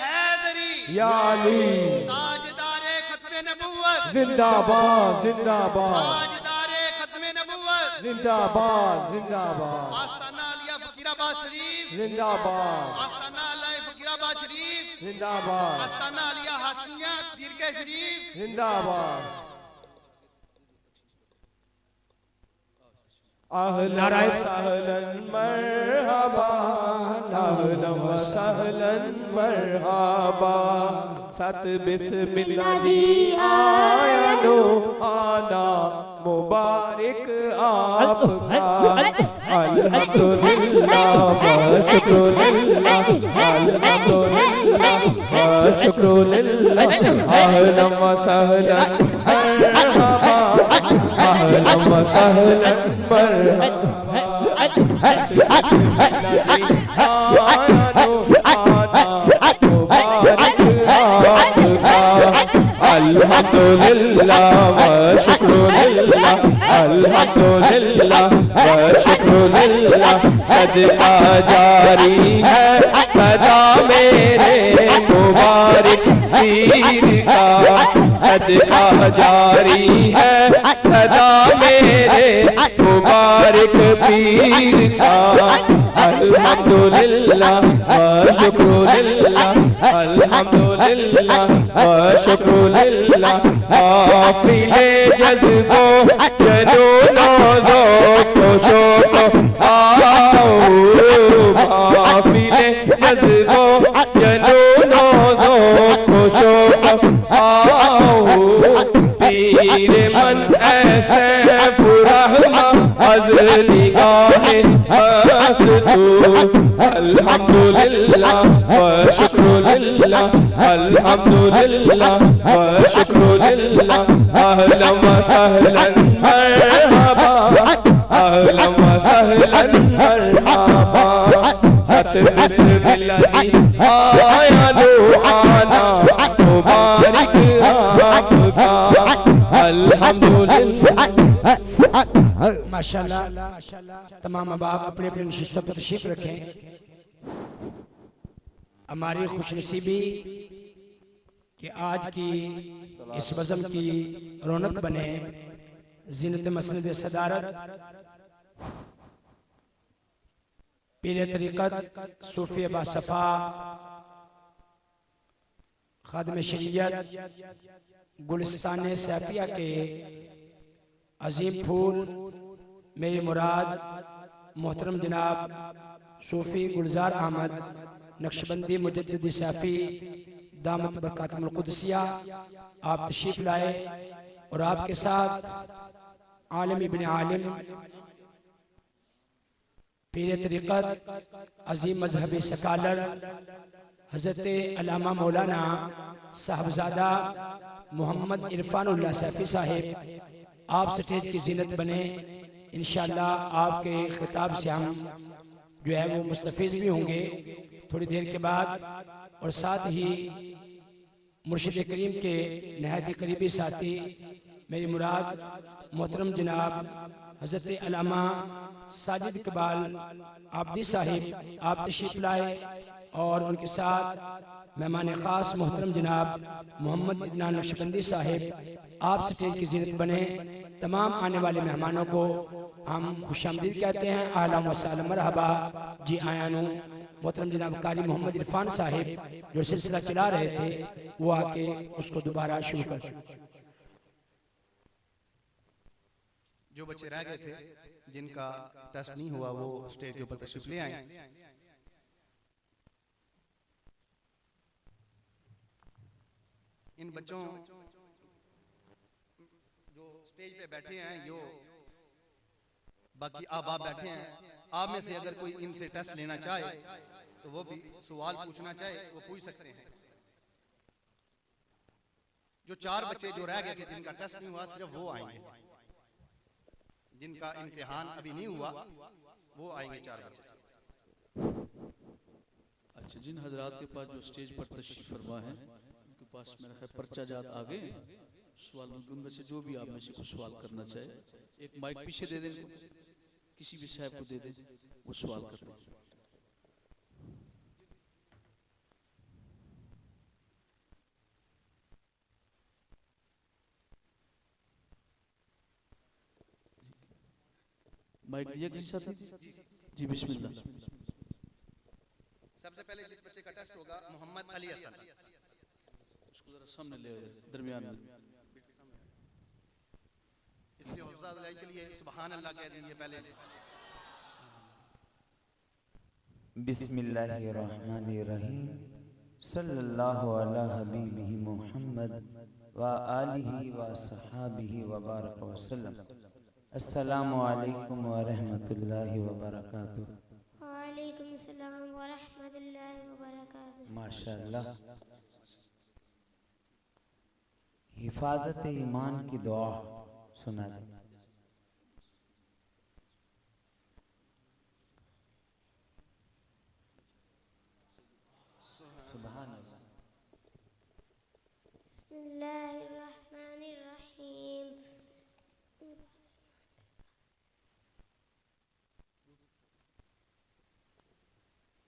हैदरी, या अली, ताजदारे खत्मे नबुव्वत, जिंदाबाद जिंदाबाद ताजदारे खत्मे नबुव्वत, जिंदाबाद जिंदाबाद आस्ताना आलिया फकीराबाद शरीफ, जिंदाबाद आस्ताना आलिया फकीराबाद शरीफ, जिंदाबाद आस्ताना आलिया हाशमिया दीरके शरीफ। जिंदाबाद। अहलन सहलन मरहबा, अहलन व सहलन मरहबा। सत बिस्मिल्लाह दी आयनो आना मुबारक आपका। अल्हम्दुलिल्लाह व शुक्रुलिल्लाह, अल्हम्दुलिल्लाह व शुक्रुलिल्लाह। अहलन व सहलन मरहबा, अहलन व सहलन मरहबा। अल्हम्दुलिल्लाह व शुक्रुलिल्लाह, अल्हम्दुलिल्लाह व शुक्रुलिल्लाह। सदका जारी है सदा मेरे मुबारक पीर का, सदका जारी है सदा मेरे मुबारक पीर का। अल्हम्दुलिल्लाह व शुक्रुलिल्लाह, अल्हम्दुलिल्लाह व शुक्रुलिल्लाह। काफिले जज्बो जनूनो ज़ौक़ो शौक़ो आओ, काफिले जज्बो जनूनो ज़ौक़ो शौक़ो आओ। पीर मन ऐसे फुरहमा अज़ली गाहे हस्त तू। अल्हम्दुलिल्लाह व शुक्रुलिल्लाह, अल्हम्दुलिल्लाह व शुक्रुलिल्लाह। अहलन व सहलन मरहबा, अहलन व सहलन मरहबा। सत बिस्मिल्लाह जी आया दुआ अल्हम्दुलिल्लाह। माशाल्लाह तमाम अहबाब अपने अपने नशिस्तों पर तशरीफ रखें। हमारी खुशनसीबी कि आज की इस बज़म की रौनक बने ज़ीनत मसनद सदारत पीर तरीक़त सूफ़ी बासफ़ा खादिम शरीयत गुलिस्तान सैफिया के अजीम फूल मेरी मुराद मोहतरम जनाब सूफ़ी गुलजार अहमद नक्शबंदी मुजद्दिद सैफी दामत बरकातुल कुदसिया आप तशरीफ लाए और आपके साथ आलिम इब्न आलिम पीर तरीक़त अजीम मजहबी सकालर हज़रत अल्लामा मौलाना साहबजादा मोहम्मद इरफानुल्लाह सैफी साहिब आप स्टेज की जीनत बने। इंशाअल्लाह आपके खिताब से हम जो है वो मुस्तफ़ीज़ भी होंगे थोड़ी देर के बाद। और साथ ही मुर्शिद करीम के नहायत करीबी साथी मेरी मुराद मोहतरम जनाब हज़रत अल्लामा साजिद इकबाल आबदी साहिब आप तशरीफ लाए और उनके साथ मेहमान ख़ास मोहतरम जनाब मोहम्मद इदनान नक्शबंदी साहिब आप स्टेज की ज़ीनत बने। तमाम आने वाले मेहमानों को हम खुशामदीद कहते हैं। आला व सहला मरहबा जी आयानु। मोहतरम जनाब कारी मोहम्मद इरफान साहिब जो सिलसिला चला रहे थे वो आके उसको दोबारा शुरू कर। जो बच्चे रह गए थे जिनका टेस्ट नहीं हुआ वो स्टेज के ऊपर तशरीफ ले आए। इन बच्चों जो स्टेज पे बैठे हैं जो बाकी आप बैठे हैं, आप में से अगर कोई इनसे टेस्ट लेना चाहे तो वो भी सवाल पूछना चाहे वो पूछ सकते हैं। जो 4 बच्चे जो रह गए थे जिनका टेस्ट नहीं हुआ सिर्फ वो आएंगे, जिनका इम्तिहान अभी नहीं हुआ वो आएंगे 4 बच्चे। अच्छा, जिन हजरात के पास जो स्टेज पर तशरीफ फरमा है उनके पास मेरा ख्याल पर्चा जात आगे सवाल उनमें से जो भी आप में से कुछ सवाल करना चाहे एक माइक पीछे दे दें, किसी भी साहब को दे दें, वो सवाल कर दें। माइक दिया किसी साथी? जी बिस्मिल्लाह। सबसे पहले जिस बच्चे का टेस्ट होगा मोहम्मद अली हसन, उसको जरा सामने ले आओ, दरमियान में। इसलिए हुफ्ज़ के लिए सुभान अल्लाह कह दीजिए पहले। बिस्मिल्लाहिर्रहमानिर्रहीम सल्लल्लाहु अला हबीबिही मुहम्मद व आलिही व सहाबिही व बारक वसल्लम। अस्सलामु अलैकुम व रहमतुल्लाहि व बरकातुहू। वालेकुम सलाम व रहमतुल्लाहि व बरकातुहू। माशाअल्लाह। हिफाजत ईमान की दुआ सुना दें। सुभान अल्लाह। बिस्मिल्लाहिर्रहमानिर्रहीम।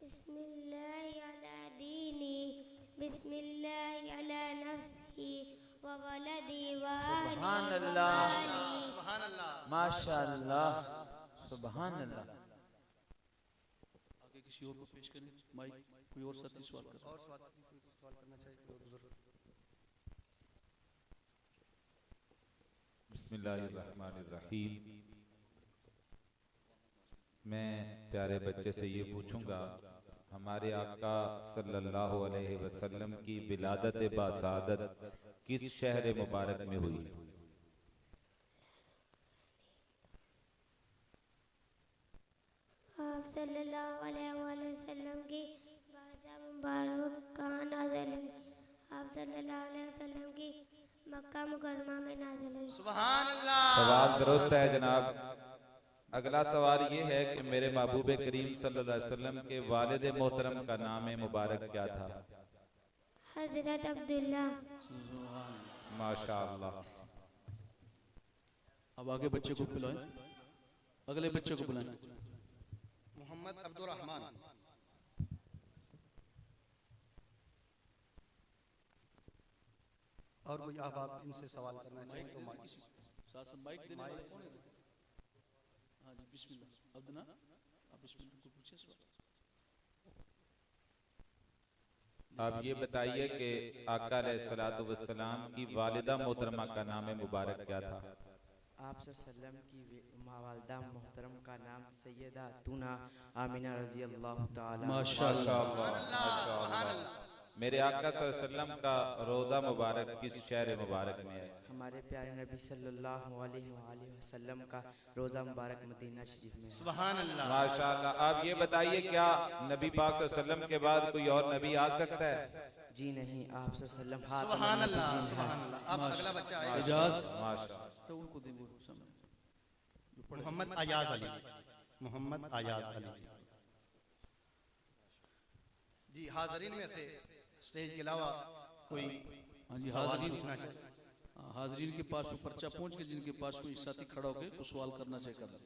बिस्मिल्लाहि अला दीनी बिस्मिल्लाहि अला नफ्सी व वलदी व सुभान अल्लाह, सुभान अल्लाह, माशाअल्लाह, सुभान अल्लाह। आगे किसी और को पेश करें माइक, कोई और साथी सवाल कर। और सवाल करना चाहिए कोई बुजुर्ग। बिस्मिल्लाहिर्रहमानिर्रहीम। मैं प्यारे बच्चे से ये पूछूंगा, हमारे आका सल्लल्लाहु अलैहि वसल्लम की विलादत बासादत किस शहर मुबारक में हुई? आप सल्लल्लाहु अलैहि वसल्लम की बाज़ा मुबारक कहाँ नाज़िल हुई? आप सल्लल्लाहु अलैहि वसल्लम की मक्का मुकर्रमा में नाज़िल हुई। सुभान अल्लाह। सवाल दुरुस्त है जनाब। अगला सवाल ये है कि मेरे महबूब करीम सल्लल्लाहु अलैहि वसल्लम के वालिद मोहतरम का नाम मुबारक क्या था? हजरत अब्दुल्ला। माशाअल्लाह। अब आगे बच्चे को बुलाएं, अगले बच्चे को बुलाएं। मोहम्मद अब्दुल रहमान। और कोई आप इनसे सवाल करना चाहें तो माइक। साथ माइक देने वाले कौन है? हाँ जी, बिस्मिल्लाह। अब्दुल्ला, आप बिस्मिल्लाह को पूछिए सवाल। आप ये बताइए कि आका अलैहिस्सलातु वस्सलाम की वालिदा मोहतरमा का नाम मुबारक क्या था? आप सल्लम की वालिदा मोहतरम का नाम सैयदा तूना आमिना रजी अल्लाह ताला। माशाअल्लाह। मेरे आका सल्लल्लाहु अलैहि वसल्लम का रोज़ा मुबारक किस शहर मुबारक में है? हमारे प्यारे नबी सल्लल्लाहु अलैहि वसल्लम का रोज़ा मुबारक मदीना शरीफ में है। सुभान अल्लाह। माशाअल्लाह। आप ये बताइए क्या नबी पाक सल्लल्लाहु अलैहि वसल्लम के बाद कोई और नबी आ सकता है? जी नहीं, आप सल्लम सुभान अल्लाह, सुभान अल्लाह। अब अगला बच्चा आएगा। इजाज माशाअल्लाह। तो उनको देंगे सामने। मोहम्मद अयाज अली। मोहम्मद अयाज अली जी। हाजरीन में से स्टेज के अलावा कोई हाँ जी, सवाल हाजरीन पूछना चाहे? हाजरीन के पास वो पर्चा पहुंच के जिनके पास कोई साथी खड़ा होकर तो सवाल करना चाहिए कर दे।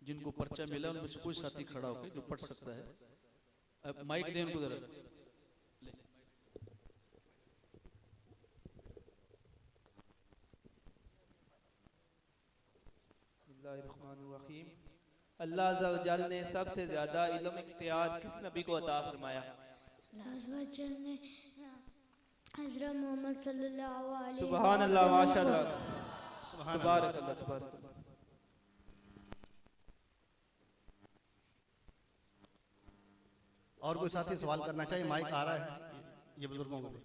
जिनको पर्चा मिला उनमें से कोई साथी खड़ा होकर जो पढ़ सकता है। अब माइक दें उनको जरा। बिस्मिल्लाहिर्रहमानिर्रहीम। अल्लाह अज़्ज़ा व जल ने सबसे ज्यादा इल्म इख्तियार किस नबी को अता फरमाया? ने हज़रत मोहम्मद सल्लल्लाहु अलैहि सुभान अल्लाह, माशाअल्लाह, तबारक अल्लाह, तबारक अल्लाह। और कोई साथी सवाल करना चाहिए? माइक आ रहा है, ये बुजुर्गों को दे।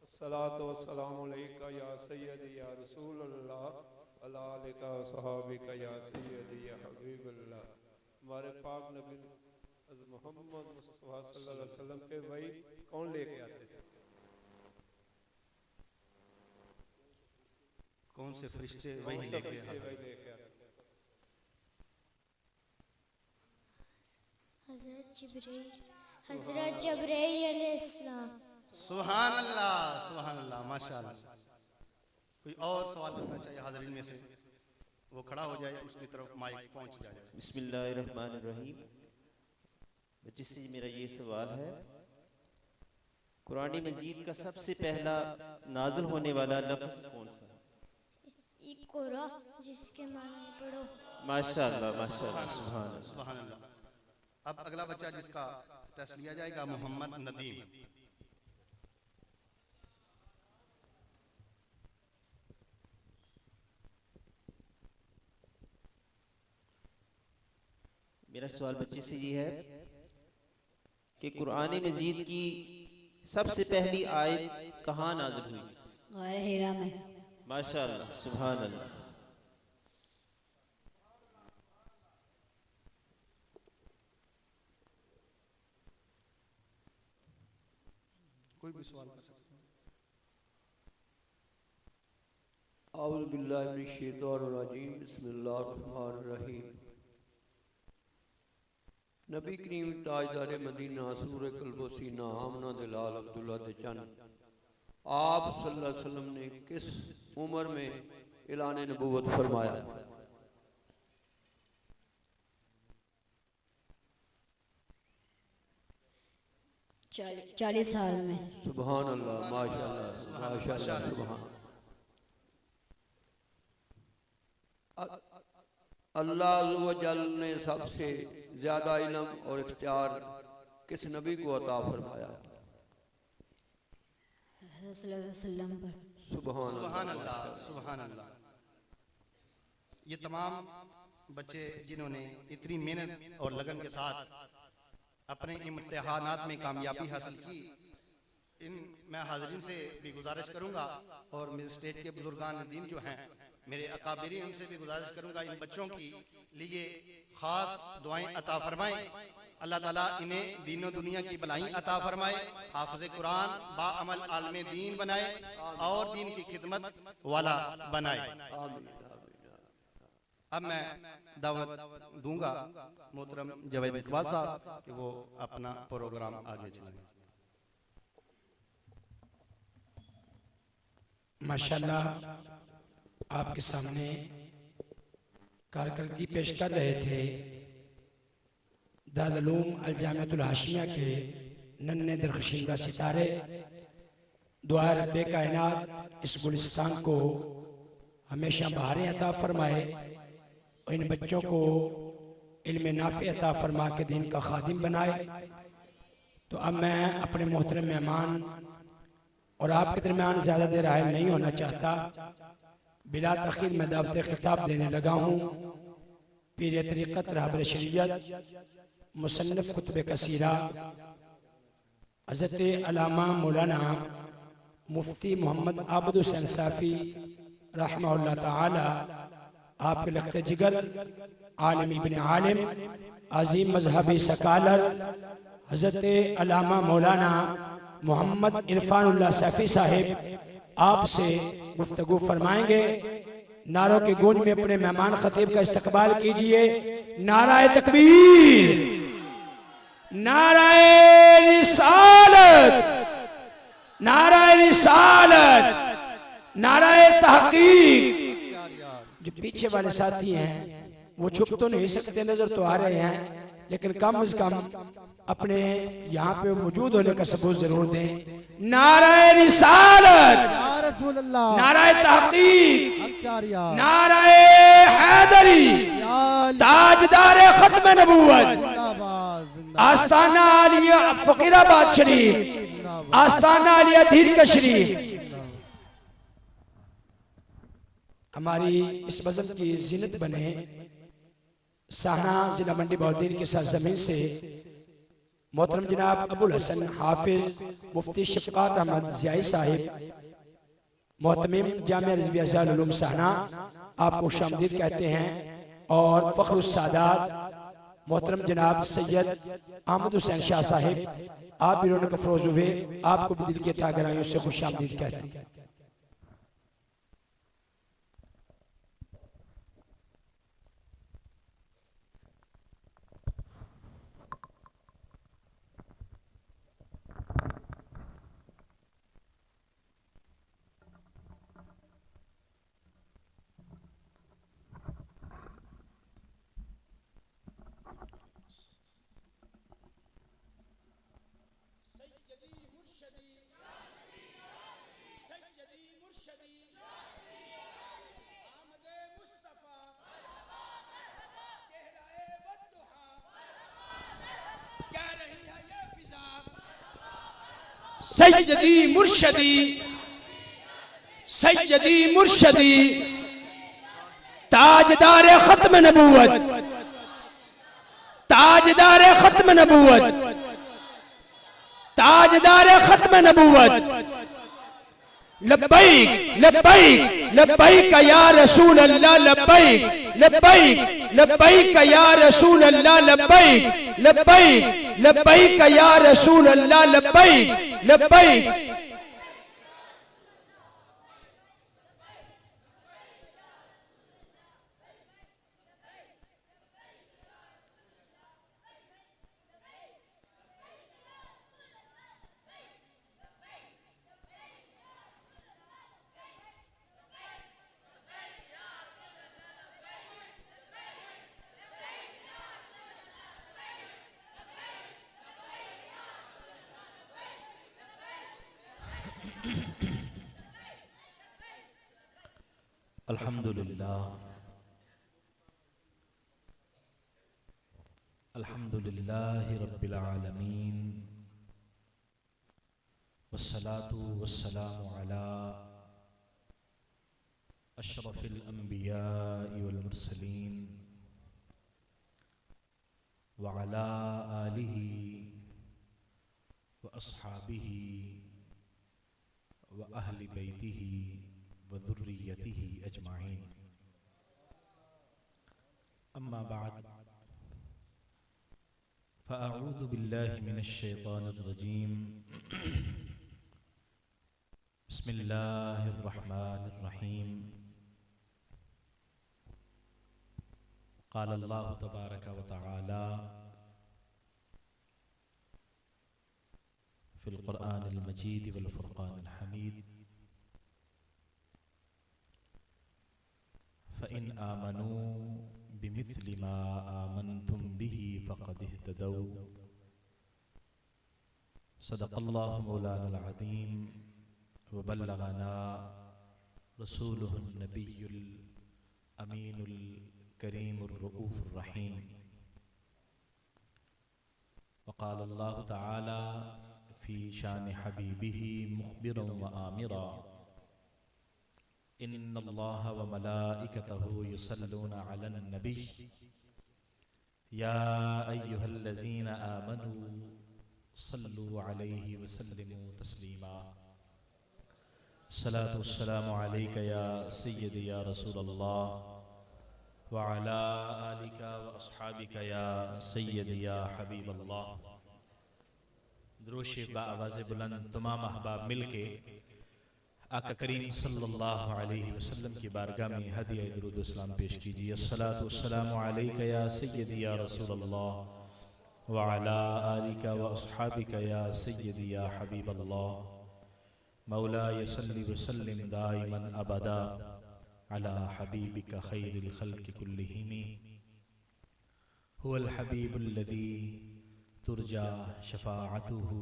अस्सलातु वस्सलामु अलैका या सय्यदी या रसूलल्लाह अला आलिका व सहाबिका या सय्यदी या हबीबल्लाह। हमारे पाक नबी मोहम्मद मुस्तफा सल्लल्लाहु अलैहि वसल्लम पे वही कौन लेके आते थे? कौन से फरिश्ते वही लेके आते? हज़रत जिब्रील अलैहिस्सलाम। सुभान अल्लाह, सुभान अल्लाह, माशाअल्लाह। कोई और सवाल पूछना चाहिए हाजरीन में से? वो खड़ा हो जाए, उसकी तरफ माइक पहुंच जाए। बिस्मिल्लाहिर्रहमानिर्रहीम। जिससे मेरा ये सवाल है, कुरान मजीद का सबसे पहला नाज़िल होने वाला लफ्ज़ कौन सा है? इक़रा, जिसके माने पढ़ो। माशाअल्लाह, माशाअल्लाह, सुभान अल्लाह, सुभान अल्लाह। अब अगला बच्चा जिसका टेस्ट लिया जाएगा, मोहम्मद नदीम। मेरा सवाल बच्चे से ये है कि कुरान मजीद की सबसे पहली आयत कहाँ नाज़िल हुई? गारे हिरा में। माशाअल्लाह, सुभान अल्लाह। कोई भी सवाल कर सकते हैं? औज़ु बिल्लाहि मिनश शैतानिर रजीम। बिस्मिल्लाहिर रहमानिर रहीम। नबी करीम ताजदार मदीना सूरे कल्बो सीना आमना दे लाल अब्दुल्ला दे चन आप सल्लल्लाहु अलैहि वसल्लम ने किस उम्र में ऐलान नबूवत फरमाया? 40 साल में। सुभान अल्लाह, माशाअल्लाह, माशाअल्लाह, सुभान। अल्लाह अज़्ज़ व जल ने सबसे ज्यादा इल्म और इख्तियार किस नबी को अता फरमाया? वसल्लम पर। सुभान अल्लाह, सुभान अल्लाह। ये तमाम बच्चे जिन्होंने इतनी मेहनत और लगन के साथ अपने इम्तिहानात में कामयाबी हासिल की, मैं हाज़रीन से भी गुजारिश करूंगा और मेरे स्टेज के बुजुर्गान दीन जो हैं, मेरे अकाबिरीन, उनसे भी गुजारिश करूंगा इन बच्चों की लिए खास दुआएं अता फरमाएं। अल्लाह ताला इन्हें दीनो दुनिया की भलाई अता फरमाए, हाफ़िज़ कुरान, बाअमल आलिम दीन बनाए और दीन की खिदमत वाला बनाए। अब मैं दावत दूंगा मोहतरम जावेद इकबाल साहब कि वो अपना प्रोग्राम आगे चलाएं। माशाल्लाह आपके सामने कारकर्दगी पेश कर रहे थे दारुल उलूम अल जामिअतुल हाशिमिया के नन्हे दरख्शिंदा सितारे। दुआ रब्बे कायनात इस गुलिस्तान को हमेशा बहारें अता फरमाए और इन बच्चों को इल्म नाफ़े अता फरमा के दीन का खादिम बनाए। तो अब मैं अपने मोहतरम मेहमान और आपके दरमियान ज़्यादा देर हायल नहीं होना चाहता, बिला तख़ीर मैं दावत खिताब देने लगा हूँ। पीर तरीक़त रहबर शरीयत मुसन्निफ़ कुतुब कसीरा हज़रत अल्लामा मौलाना मुफ्ती मोहम्मद आबिद हुसैन साफ़ी रहमहुल्लाह ताला आपके लख्त जिगर आलिम इब्न आलिम अजीम मजहबी सकालर हज़रत अल्लामा मौलाना मोहम्मद इरफानुल्लाह साफ़ी साहिब आपसे गुफ्तगू फरमाएंगे। नारों की गूंज में अपने मेहमान खतीब का इस्तकबाल कीजिए। नाराए तकबीर, नाराए रिसालत, नाराए रिसालत, नाराए तहकीक। जो पीछे वाले साथी हैं वो छुप तो नहीं सकते, नजर तो आ रहे हैं, लेकिन कम से कम अपने यहाँ पे मौजूद होने का सबूत जरूर दें। नाराए रिसालत, नाराए तहकीक, नाराए हैदरी, ताजदार खत्म नबूवत, आस्ताना आलिया फकीराबाद शरीफ, आस्ताना आलिया धीर शरीफ। हमारी इस बज़म की ज़ीनत बने साहना जिला मंडी बौद्दीन के सरजमीन से मोहतरम जनाब अबुल हसन हाफिज मुफ्ती शफकात अहमद ज़ियाई साहिब मोहतमिम जामिया रिज़विया ज़ाल उलूम साहना आपको खुशामदीद कहते हैं। और फ़ख्रुस सादात मोहतरम जनाब सैयद अहमद हुसैन शाह साहिब आप भी रौनक अफरोज हुए, आपको भी दिल के तागराइयों से खुशामदीद कहते हैं। सैयदी मुर्शदी, सैयदी मुर्शदी, ताजदार खत्म नबूवत, ताजदार खत्म नबूवत, ताजदार खत्म नबूवत। लब्बैक लब्बैक लब्बैक या रसूल अल्लाह, लब्बैक लब्बैक लब्बैक या रसूल अल्लाह, लब्बैक लब्बैक लब्बैक या रसूल अल्लाह, लब्बैक लब्बैक। अल्हम्दुलिल्लाह, अल्हम्दुलिल्लाहि रब्बिल आलमीन, वस्सलातु वस्सलामु अला अशरफिल अंबिया'i वल मुरसलीन व अला आलिहि व अस्हाबिहि व अहली बैतिहि व ज़ुर्रियतिहि अजमाइन। अम्मा बाद, फ़अऊज़ु बिल्लाहि मिनश शैतानिर रजीम। बिस्मिल्लाहिर रहमानिर रहीम। क़ाल अल्लाहु तबारक व तआला फ़िल क़ुरआनिल मजीद वल फ़ुरक़ानिल हमीद फ़इन आमनू बिमिस्लि मा आमनतुम बिही फ़क़द इह्तदौ सदक़ल्लाहु मौलाना अज़ीम व बल्लगना रसूलुहुन नबियुल अमीनुल करीमुर रऊफ़ुर रहीम। वक़ाल अल्लाहु तआला फ़ी शान हबीबिही मुख़बिरन व आमिरा इन्नल्लाहा व मलाइकतहु युसल्लूना अलन नबी या अय्युहल्लज़ीना आमनू सल्लु अलैहि व सल्लिमू तस्लीमा। अस्सलातु वस्सलामु अलैका या सय्यदी या रसूलल्लाह व अला आलिका व अस्हाबिका या सय्यदी या हबीबल्लाह। दुरूद बाआवाज़ बुलंद तमाम अहबाब मिलके आका करीम सल्लल्लाहु अलैहि वसल्लम की बारगाह में हदिया दुरूद सलाम पेश कीजिए। अस्सलातु वस्सलामु अलैका या सय्यदी या रसूलल्लाह व अला आलिका व अस्हाबिका या सय्यदी या हबीबल्लाह। मौलाय सल्लि व सल्लिम दाइमन अबदा अला हबीबिका खैरिल खल्क़ि कुल्लिहिम हुवल हबीबुल्लज़ी तुरजा शफ़ाअतुहु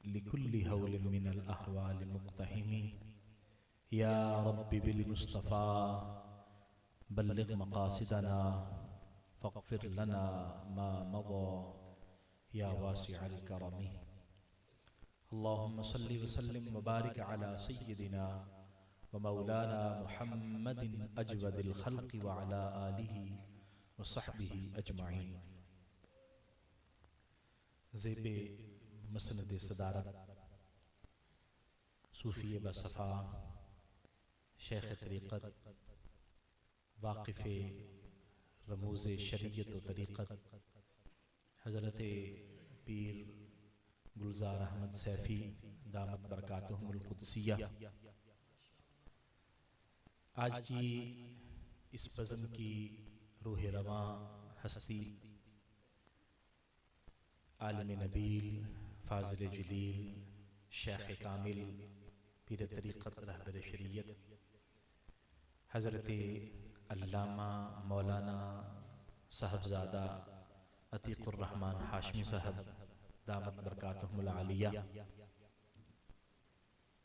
लिकुल्लि हौलिन मिनल अहवालि मुक़्तहिमी। या रब्बि बिल मुस्तफ़ा बल्लिग़ मक़ासिदना फ़ग़फ़िर लना मा मज़ा या वासिअल करमी। अल्लाहुम्मा सल्लि व सल्लिम व बारिक अला सय्यिदिना व मौलाना मुहम्मदिन अजवदिल खल्क़ि व अला आलिहि व सहबिहि अजमईन। ज़ेबे मसनद सदारत सूफ़ी बसफ़ा शेख तरीक़त वाक़िफ़ रमूज़ शरीयत व तरीक़त हज़रत पीर गुलज़ार अहमद सैफ़ी दामत बरकातुहुमुल क़ुद्सिया आज की इस बज़म की रूह रवां हस्ती आलिम नबील फ़ाज़िल जलील शेख कामिल पीर तरीक़त रहबर शरीयत हज़रत अल्लामा मौलाना साहबज़ादा अतीक़ुर रहमान हाशमी साहब दामत बरकातुहुमुल आलिया,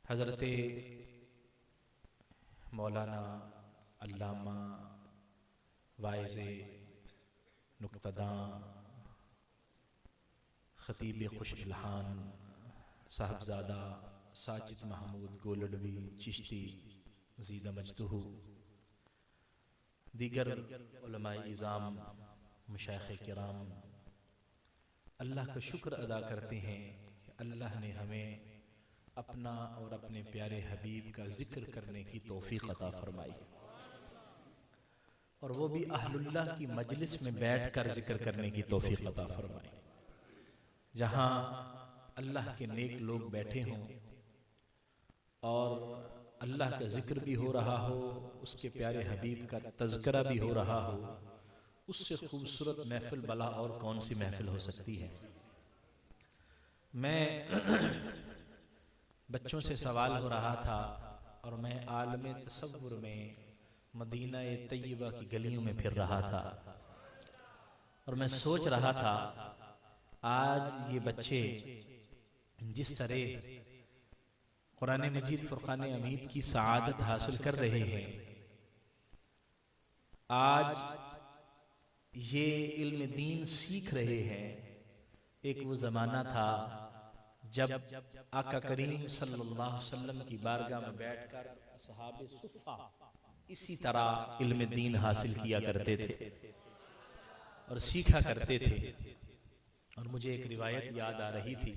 हज़रत मौलाना अल्लामा वाइज़ नुक्तदां ख़तीब खुश इल्हान साहबज़ादा साजिद महमूद गोलडवी चिश्ती ज़ीदा मजदूहू, दीगर उलमाए इज़ाम मशाइख़ किराम अल्लाह का शुक्र अदा करते हैं कि अल्लाह ने हमें अपना और अपने प्यारे हबीब का ज़िक्र करने की तौफ़ीक़ अता फ़रमाई, और वो भी अहलुल्लाह की मजलिस में बैठकर ज़िक्र करने की तौफ़ीक़ अता फ़रमाई, जहाँ अल्लाह के नेक लोग बैठे हों और अल्लाह का ज़िक्र भी हो रहा हो, उसके प्यारे हबीब का तज़किरा भी हो रहा हो। उससे खूबसूरत महफिल भला और कौन सी महफिल हो सकती है। मैं बच्चों से सवाल हो रहा था और मैं आलम तसव्वुर में मदीना तय्यबा की गलियों में फिर रहा था और मैं सोच रहा था आज ये बच्चे जिस तरह कुरान मजीद फुरक़ान हमीद की सआदत हासिल कर रहे हैं, आज ये इल्म दीन सीख रहे हैं। एक वो ज़माना था जब आका करीम सल्लल्लाहु अलैहि वसल्लम की बारगाह में बैठकर असहाबे सुफ़ा इसी तरह इल्म दीन हासिल किया करते थे और सीखा करते थे। और मुझे एक रिवायत याद आ रही थी,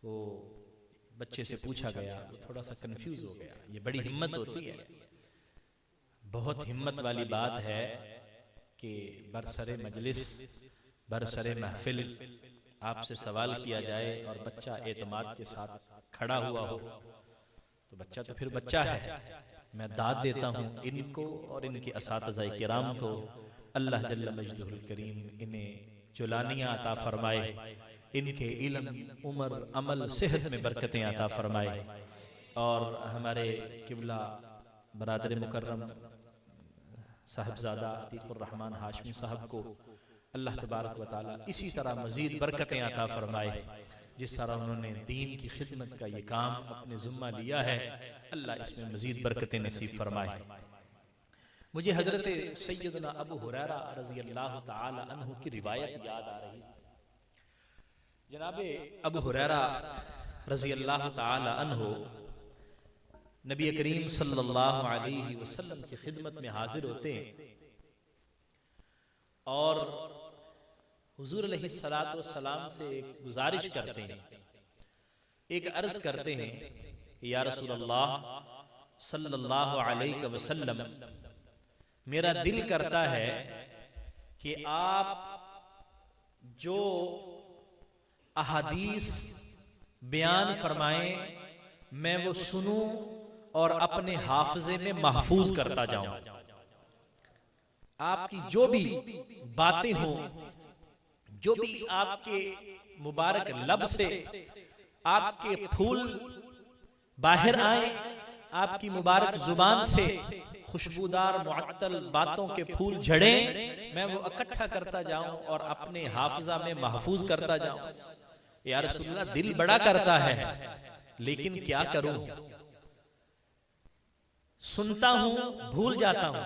वो बच्चे से पूछा गया, वो थोड़ा सा कंफ्यूज हो गया। ये बड़ी हिम्मत होती है, बहुत हिम्मत वाली बात है कि बरसरे मजलिस बरसरे महफिल आपसे सवाल किया जाए और बच्चा एतमाद के साथ खड़ा हुआ हो, तो बच्चा तो फिर बच्चा है। मैं दाद देता हूँ इनको और इनके असातिज़ा किराम को अल्लाह जल्ल मजदुहुल करीम इन्हें जुलानियाँ अता फरमाए, इनके इल्म, उम्र, अमल, सेहत में बरकतें अता फरमाए। और हमारे किबला बरादर मुकर्रम साहबजादा अतीकुर रहमान हाशमी साहब को अल्लाह तबारक व तआला इसी तरह मजीद बरकतें अता फरमाए। जिस तरह उन्होंने दीन की खिदमत का ये काम अपने ज़िम्मा लिया है, अल्लाह इसमें मजीद बरकतें नसीब फरमाए। मुझे हजरत सैयदना अबू हुरैरा रज़ी अल्लाह तआला अन्हु की रिवायत याद आ रही। जनाबे अबू हुरैरा रज़ी अल्लाह तआला अन्हु नबी करीम सल्लल्लाहु अलैहि वसल्लम की खिदमत में हाजिर होते हैं और हुजूर अलैहिस्सलातु वस्सलाम से एक गुजारिश करते हैं, एक अर्ज करते हैं, या रसूल अल्लाह सल्लल्लाहु अलैहि वसल्लम, मेरा दिल करता है कि आप जो अहादीस बयान फरमाएं मैं वो सुनूं और अपने हाफजे में महफूज करता जाऊं। आपकी जो भी बातें हों, जो भी आपके मुबारक लब से आपके फूल बाहर आए, आपकी मुबारक जुबान से खुशबूदार मुअत्तल बातों के फूल झड़े, मैं वो इकट्ठा करता जाऊं और अपने हाफजा में महफूज करता जाऊं। या रसूलल्लाह, दिल बड़ा करता है लेकिन क्या करूं, सुनता हूं भूल जाता हूं।